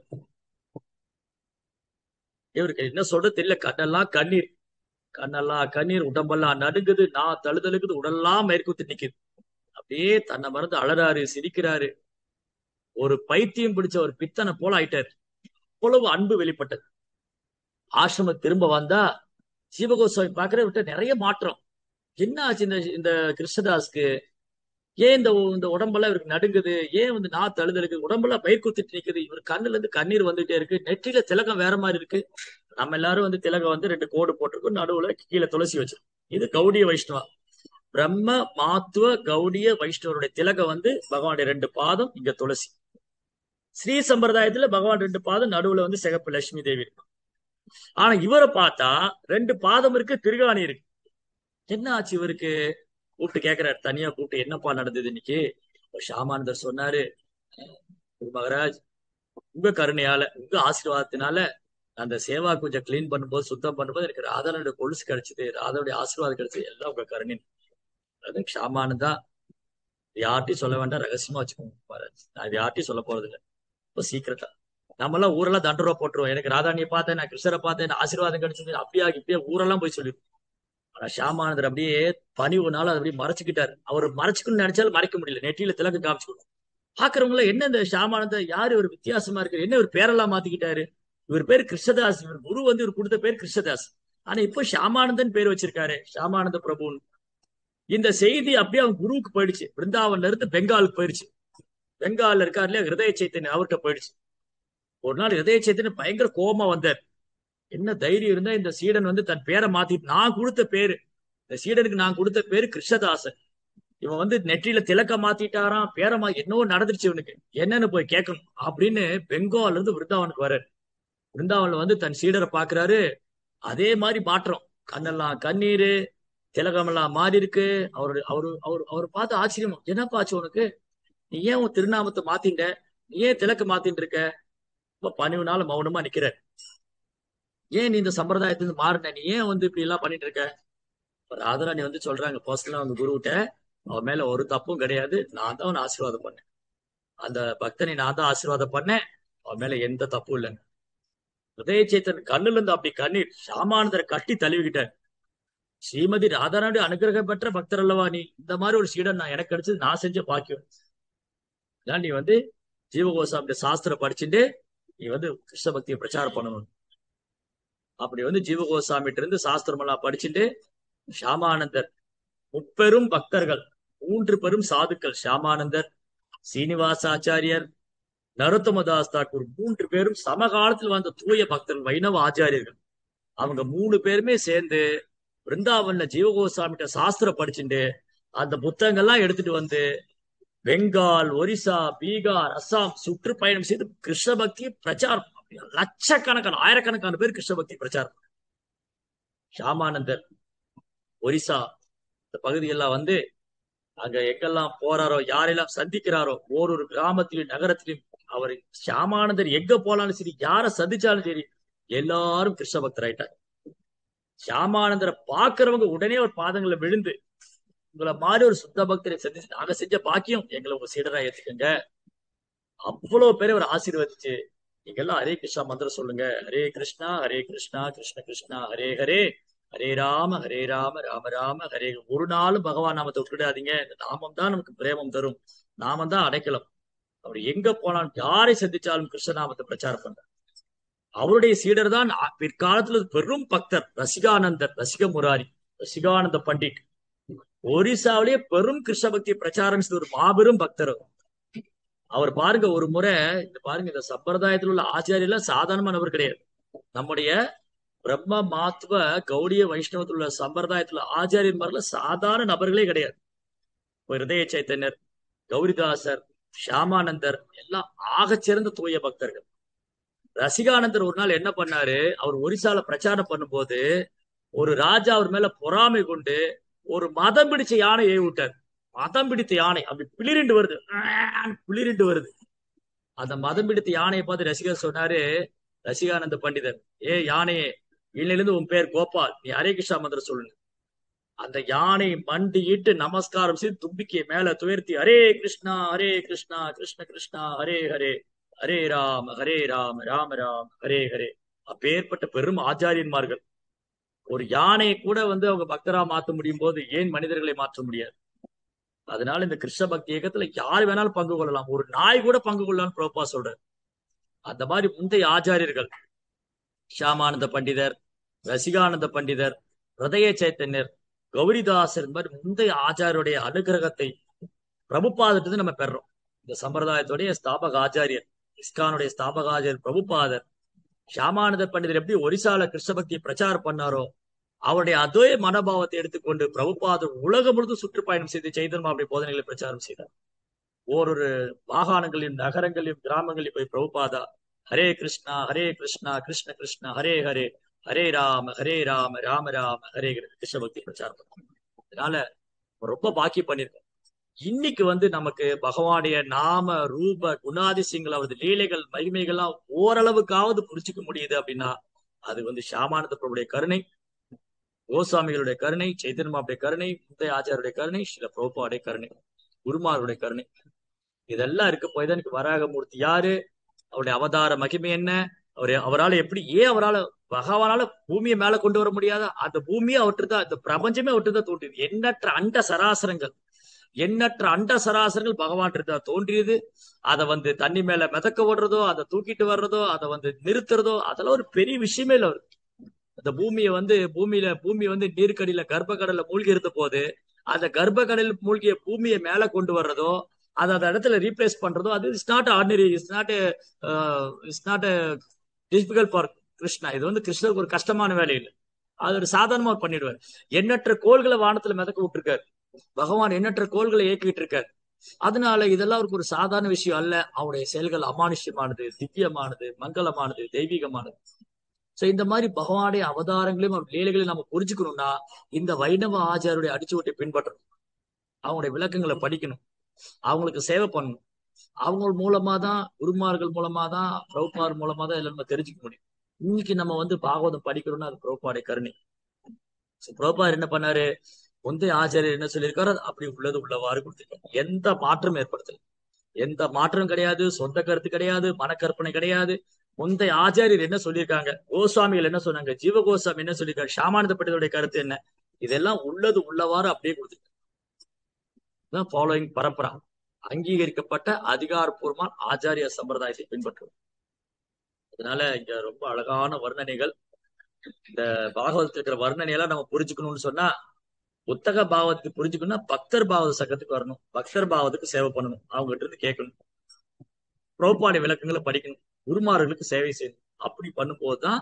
இவருக்கு என்ன சொல்றது தெரியல, கண்ணெல்லாம் கண்ணீர், கண்ணெல்லாம் கண்ணீர், உடம்பெல்லாம் நடுங்குது, நான் தழுதழுக்குது, உடல்லாம் மேற்குத்து நிக்குது. அப்படியே தன்னை மறந்து அழறாரு, சிரிக்கிறாரு. ஒரு பைத்தியம் பிடிச்ச ஒரு பித்தனை போல ஆயிட்டாரு. அவ்வளவு அன்பு வெளிப்பட்டது. ஆசிரம திரும்ப வந்தா சிவகோஸ்வாமி பாக்குற விட்ட நிறைய மாற்றம். என்ன ஆச்சு இந்த இந்த கிருஷ்ணதாஸ்க்கு? ஏன் இந்த இந்த உடம்பெல்லாம் இவருக்கு நடுங்குது? ஏன் வந்து நான் தழுதலுக்கு, உடம்பெல்லாம் பயிர் குத்திட்டு நிக்குது, இவர் கண்ணுல இருந்து கண்ணீர் வந்துட்டே இருக்கு, நெற்றியில திலகம் வேற மாதிரி இருக்கு. நம்ம எல்லாரும் வந்து திலகம் வந்து 2 கோடு போட்டிருக்கோம், நடுவுல கீழே துளசி வச்சிருக்கோம். இது கௌடிய வைஷ்ணவா, பிரம்ம மாத்துவ கௌடிய வைஷ்ணவருடைய திலகம் வந்து பகவானுடைய 2 பாதம், இங்க துளசி. ஸ்ரீ சம்பிரதாயத்துல பகவான் 2 பாதம், நடுவுல வந்து சிகப்பு லட்சுமி தேவி இருக்கு. ஆனா இவரை பார்த்தா 2 பாதம் இருக்கு, திருகாணி இருக்கு. என்ன ஆச்சு இவருக்கு? கூப்பிட்டு கேட்கிறாரு, தனியா கூப்பிட்டு, என்னப்பா நடந்தது இன்னைக்கு? ஷாமானந்தர் சொன்னாரு, மகராஜ், உங்க கருணையால, உங்க ஆசீர்வாதத்தினால அந்த சேவா கொஞ்சம் கிளீன் பண்ணும்போது, சுத்தம் பண்ணும்போது எனக்கு ராதானுடைய கொலுசு கிடைச்சது, ராதாவுடைய ஆசீர்வாதம் கிடைச்சது, எல்லாம் உங்க கருணை. அது ஷாமானந்தா, யார்ட்டையும் சொல்ல வேண்டாம், ரகசியமா வச்சுக்கோங்க மகாராஜ், நான் இது யார்ட்டையும் சொல்ல போறது இல்லை. இப்போ சீக்கிரட்டா நம்ம எல்லாம் ஊரெல்லாம் தண்டரூபா போட்டுருவோம், எனக்கு ராதாணியை பார்த்தேன், நான் கிருஷ்ணரை பார்த்தேன், ஆசீர்வாதம் கிடைச்சது, அப்படியா இப்படியே ஊரெல்லாம் போய் சொல்லிருக்கோம். ஆனா ஷாமானந்தர் அப்படியே பணிவுனால அதை அப்படியே மறைச்சுக்கிட்டாரு. அவர் மறைச்சுக்கணும்னு நினைச்சாலும் மறைக்க முடியல, நெற்றியில திலக்கு காமிச்சுக்கணும். பாக்குறவங்கள, என்ன இந்த ஷாமானந்தர் யாரு, ஒரு வித்தியாசமா இருக்கு, என்ன ஒரு பேரெல்லாம் மாத்திக்கிட்டாரு, இவர் பேர் கிருஷ்ணதாஸ், இவர் குரு வந்து இவர் கொடுத்த பேர் கிருஷ்ணதாஸ், ஆனா இப்போ ஷாமானந்தன் பேர் வச்சிருக்காரு, ஷாமானந்த பிரபுன்னு. இந்த செய்தி அப்படியே அவங்க குருவுக்கு போயிடுச்சு, பிருந்தாவன்ல இருந்து பெங்காலுக்கு போயிடுச்சு. பெங்கால்ல இருக்காரு இல்லையா ஹிருதய சைத்தன்யம், அவர்கிட்ட போயிடுச்சு. ஒரு நாள் ஹிருதய சைத்தன்யம் பயங்கர கோபமா வந்தார். என்ன தைரியம் இருந்தா இந்த சீடன் வந்து தன் பேரை மாத்திட்டு, நான் கொடுத்த பேரு, இந்த சீடனுக்கு நான் கொடுத்த பேரு கிருஷ்ணதாசன், இவன் வந்து நெற்றியில திலக்க மாத்திட்டாராம், பேரமா என்னவோ நடந்துருச்சு இவனுக்கு, என்னன்னு போய் கேட்கணும் அப்படின்னு பெங்கால்ல இருந்து விருந்தாவனுக்கு வர்றாரு. விருந்தாவன்ல வந்து தன் சீடரை பாக்குறாரு, அதே மாதிரி மாற்றம், கண்ணெல்லாம் கண்ணீரு, திலகமெல்லாம் மாறி இருக்கு. அவரு அவரு அவரு அவரு பார்த்து ஆச்சரியமா, என்னப்பா ஆச்சு உனக்கு? நீ ஏன் உன் திருநாமத்தை மாத்திண்ட? நீ ஏன் திலக்க மாத்தின்னு இருக்க? இப்ப பணிவுனால மௌனமா நிக்கிற. ஏன் நீ இந்த சம்பிரதாயத்திலிருந்து மாறின? நீ ஏன் வந்து இப்படி எல்லாம் பண்ணிட்டு இருக்க? ராதாராணி வந்து சொல்றாங்க பர்சனலா அவங்க குருவிட்ட, அவன் மேல ஒரு தப்பும் கிடையாது, நான் தான் அவனை ஆசீர்வாதம் பண்ணேன், அந்த பக்தனை நான் தான் ஆசீர்வாதம் பண்ணேன், அவன் மேல எந்த தப்பும் இல்லைன்னு. ஹிருதய சேத்தன் கண்ணுல இருந்து அப்படி கண்ணீர், ஷாமானந்தரை கட்டி தழுவிக்கிட்டார். ஸ்ரீமதி ராதாராணி அனுகிரகம் பெற்ற பக்தர் அல்லவா நீ, இந்த மாதிரி ஒரு சீடன் நான் எனக்கு கிடைச்சது நான் செஞ்ச பாக்கியம். நீ வந்து ஜீவகோசாமி சாஸ்திரம் படிச்சுட்டு நீ வந்து கிருஷ்ண பக்தியை பிரச்சாரம் பண்ணணும். அப்படி வந்து ஜீவகோசாமிட்ட இருந்து சாஸ்திரம் எல்லாம் படிச்சுட்டு ஷாமானந்தர், முப்பெரும் பக்தர்கள், 3 பெரும் சாதுக்கள், ஷாமானந்தர், சீனிவாசாச்சாரியர், நரோத்தமதாஸ் தாக்கூர் 3 பேரும் சமகாலத்தில் வந்த தூய பக்தர்கள், வைணவ ஆச்சாரியர்கள். அவங்க 3 பேருமே சேர்ந்து பிருந்தாவன்ல ஜீவகோஸ்வாமிகிட்ட சாஸ்திரம் படிச்சுட்டு அந்த புத்தகங்கள்லாம் எடுத்துட்டு வந்து பெங்கால், ஒரிசா, பீகார், அஸ்ஸாம் சுற்றுப்பயணம் செய்து கிருஷ்ண பக்தியை பிரச்சாரம். லட்சக்கணக்கான ஆயிரக்கணக்கான பேர் கிருஷ்ண பக்தி பிரச்சாரம். ஷாமானந்தர் ஒரிசா இந்த பகுதியெல்லாம் வந்து அங்க எங்கெல்லாம் போறாரோ, யாரெல்லாம் சந்திக்கிறாரோ, ஒரு கிராமத்திலும் நகரத்திலும் அவர் ஷாமானந்தர் எங்க போனாலும் சரி, யாரை சந்திச்சாலும் சரி, எல்லாரும் கிருஷ்ண பக்தர் ஆயிட்டாங்க. ஷாமானந்தரை பாக்குறவங்க உடனே ஒரு பாதங்களை விழுந்து, உங்களை மாதிரி ஒரு சுத்த பக்தரை சந்திச்சு நாங்க செஞ்ச பாக்கியம், எங்களை உங்க சீடரா ஏத்துக்கங்க. அவ்வளவு பேரை அவர் ஆசீர்வதிச்சு, நீங்க எல்லாம் ஹரே கிருஷ்ணா மந்திரம் சொல்லுங்க. ஹரே கிருஷ்ணா கிருஷ்ண கிருஷ்ணா ஹரே ஹரே, ஹரே ராம ராம ராம ஹரே. ஒரு நாளும் பகவான் நாமத்தை விட்டுடாதீங்க. இந்த நாமம் தான் நமக்கு பிரேமம் தரும், நாமம் தான் அடைக்கலம். அவர் எங்க போனாலும் யாரை சந்திச்சாலும் கிருஷ்ணநாமத்தை பிரச்சாரம் பண்றார். அவருடைய சீடர் தான் பிற்காலத்துல பெரும் பக்தர் ரசிகானந்தர், ரசிக முராரி, ரசிகானந்த பண்டிட். ஒரிசாவிலேயே பெரும் கிருஷ்ண பக்தி பிரச்சாரம் செய்த ஒரு மாபெரும் பக்தர். அவர் பாருங்க, ஒரு முறை இந்த பாருங்க, இந்த சம்பிரதாயத்தில் உள்ள ஆச்சாரியெல்லாம் சாதாரண நபர் கிடையாது. நம்முடைய பிரம்ம மாத்வ கௌடிய வைஷ்ணவத்தில் உள்ள சம்பிரதாயத்துல ஆச்சாரியன்மார்ல சாதாரண நபர்களே கிடையாது. ஹிருதய சைத்தன்யர், கௌரிதாசர், ஷியாமானந்தர் எல்லாம் ஆகச்சிறந்த தூய பக்தர்கள். ரசிகானந்தர் ஒரு நாள் என்ன பண்ணாரு, அவர் ஒரிசால பிரச்சாரம் பண்ணும்போது ஒரு ராஜா அவர் மேல பொறாமை கொண்டு ஒரு மதம் பிடிச்ச யானை ஏவி விட்டார். மதம் பிடித்த யானை அப்படி பிளிரிண்டு வருது. அந்த மதம் பிடித்த யானையை பார்த்து ரசிகர் சொன்னாரு, ரசிகானந்த பண்டிதர், ஏ யானையே, இன்னிலிருந்து உன் பேர் கோபால், நீ ஹரே கிருஷ்ணா மந்திரம் சொல்லு. அந்த யானை மண்டியிட்டு நமஸ்காரம் செய்து தும்பிக்கையை மேல துயர்த்தி ஹரே கிருஷ்ணா கிருஷ்ண கிருஷ்ணா ஹரே ஹரே, ஹரே ராம ராம ராம ஹரே ஹரே. அப்பேற்பட்ட பெரும் ஆச்சாரியன்மார்கள். ஒரு யானையை கூட வந்து அவங்க பக்தரா மாற்ற முடியும் போது ஏன் மனிதர்களை மாற்ற முடியாது? அதனால இந்த கிருஷ்ண பக்தி இயக்கத்துல யார் வேணாலும் பங்கு கொள்ளலாம், ஒரு நாய் கூட பங்கு கொள்ளலாம் பிரபுபா சொல்றார். அந்த மாதிரி முந்தைய ஆச்சாரியர்கள் ஷியாமானந்த பண்டிதர், ரசிகானந்த பண்டிதர், ஹிருதய சைத்தன்யர், கௌரிதாசர், இந்த மாதிரி முந்தைய ஆச்சாரியுடைய அனுகிரகத்தை பிரபுபாதத்தை நம்ம பெறோம். இந்த சம்பிரதாயத்துடைய ஸ்தாபக ஆச்சாரியர், இஸ்கானுடைய ஸ்தாபக ஆச்சாரியர் பிரபுபாதர். ஷியாமானந்த பண்டிதர் எப்படி ஒரிசால கிருஷ்ண பக்தியை பிரச்சாரம் பண்ணாரோ, அவருடைய அதே மனோபாவத்தை எடுத்துக்கொண்டு பிரபுபாதர் உலகம் முழுவதும் சுற்றுப்பயணம் செய்து சைதன்ய அப்படி போதனைகளை பிரச்சாரம் செய்தார். ஓரொரு மாகாணங்களையும் நகரங்களையும் கிராமங்களையும் போய் பிரபுபாதா ஹரே கிருஷ்ணா கிருஷ்ண கிருஷ்ணா ஹரே ஹரே, ஹரே ராம ராம ராம ஹரே கிருஷ்ண பக்தி பிரச்சாரம் பண்ணார். அதனால ரொம்ப பாக்கி பண்ணிருக்கோம். இன்னைக்கு வந்து நமக்கு பகவானுடைய நாம ரூப குணாதிசயங்கள், அவரது லீலைகள் மகிமைகள்லாம் ஓரளவுக்காவது புரிச்சுக்க முடியுது அப்படின்னா அது வந்து ஷியாமானந்த பிரபுடைய கருணை, கோசாமிகளுடைய கருணை, சைதன்யமாவுடைய கருணை, முந்தைய ஆச்சாரியுடைய கருணை, சில பிரபுபாவுடைய கருணை, குருமாருடைய கருணை. இதெல்லாம் இருக்க போய் தான் எனக்கு வராகமூர்த்தி யாரு, அவருடைய அவதார மகிமை என்ன, அவரால் எப்படி, ஏன் அவரால் பகவானால பூமியை மேல கொண்டு வர முடியாதா? அந்த பூமியை அவற்றுதான், இந்த பிரபஞ்சமே அவற்றுதான் தோன்றியது. எண்ணற்ற அண்ட சராசரங்கள் பகவான் தான் தோன்றியது. அதை வந்து தண்ணி மேல மிதக்க ஓடுறதோ, அதை தூக்கிட்டு வர்றதோ, அதை வந்து நிறுத்துறதோ, அதெல்லாம் ஒரு பெரிய விஷயமே இல்லை. அவரு அந்த பூமியை வந்து பூமி வந்து நீர்க்கடியில கர்ப்பக்கடல்ல மூழ்கி இருந்த போது அந்த கர்ப்பக்கடலில் மூழ்கிய பூமியை மேல கொண்டு வர்றதோ, அதை அந்த இடத்துல ரீப்ளேஸ் பண்றதோ, அது it's not ordinary, it's not difficult for Krishna. இது வந்து கிருஷ்ணருக்கு ஒரு கஷ்டமான வேலை இல்லை, அது ஒரு சாதாரணமா பண்ணிடுவார். எண்ணற்ற கோள்களை வானத்துல மிதக்க விட்டுருக்காரு பகவான், எண்ணற்ற கோள்களை இயக்கிட்டு இருக்காரு. அதனால இதெல்லாம் அவருக்கு ஒரு சாதாரண விஷயம் அல்ல. அவருடைய செயல்கள் அமானுஷ்யமானது, திவ்யமானது, மங்களமானது, தெய்வீகமானது. சோ இந்த மாதிரி பகவானுடைய அவதாரங்களையும் அவர் லீலைகளையும் நம்ம புரிஞ்சுக்கணும்னா இந்த வைணவ ஆச்சாரியுடைய அடிச்சுவட்டை பின்பற்றணும், அவங்களுடைய விளக்கங்களை படிக்கணும், அவங்களுக்கு சேவை பண்ணணும். அவங்க மூலமா தான், குருமார்கள் மூலமா தான், பிரபுபார் மூலமா தான் எல்லாம் நம்ம தெரிஞ்சுக்க முடியும். இன்னைக்கு நம்ம வந்து பாகவதம் படிக்கிறோம்னா அது பிரபுபாடைய கருணை. பிரபுபார் என்ன பண்ணாரு, முந்தைய ஆச்சாரியர் என்ன சொல்லியிருக்காரு அப்படி உள்ளது உள்ளவாறு கொடுத்திருக்காரு. எந்த மாற்றம் ஏற்படுத்தல, எந்த மாற்றம் கிடையாது, சொந்த கருத்து கிடையாது, மனக்கற்பனை கிடையாது. முந்தைய ஆச்சாரியர் என்ன சொல்லியிருக்காங்க, கோஸ்வாமிகள் என்ன சொன்னாங்க, ஜீவ கோஸ்வாமி என்ன சொல்லியிருக்காங்க, ஷியாமானந்த பண்டிதருடைய கருத்து என்ன, இதெல்லாம் உள்ளது உள்ளவாறு அப்படியே கொடுத்துருக்காங்க. ஃபாலோயிங் பரம்பரா, அங்கீகரிக்கப்பட்ட அதிகாரப்பூர்வமான ஆச்சாரிய சம்பிரதாயத்தை பின்பற்றுவோம். அதனால இங்க ரொம்ப அழகான வர்ணனைகள். இந்த பாகவதத்தில் இருக்கிற வர்ணனையெல்லாம் நம்ம புரிஞ்சுக்கணும்னு சொன்னா, புத்தக பாவத்துக்கு புரிஞ்சுக்கணும்னா பக்தர் பாவத சங்கத்துக்கு வரணும், பக்தர் பாவத்துக்கு சேவை பண்ணணும், அவங்ககிட்ட இருந்து கேட்கணும். பிரபுபாடி விளக்கங்களை படிக்கணும், குருமார்களுக்கு சேவை செய்யணும். அப்படி பண்ணும்போதுதான்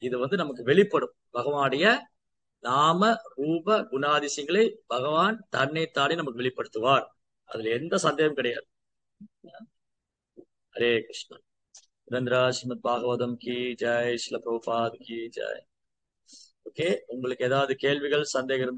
இது நமக்கு வெளிப்படும். பகவானுடைய நாம ரூப குணாதிசயங்களை பகவான் தன்னைத்தானே நமக்கு வெளிப்படுத்துவார். அதுல எந்த சந்தேகம் கிடையாது. ஹரே கிருஷ்ணா. சுரேந்திரா ஸ்ரீமத் பாகவதம் கி ஜெய், ஸ்ரீல பிரபுபாத் கி ஜெய். ஓகே, உங்களுக்கு ஏதாவது கேள்விகள் சந்தேகம் இருந்தா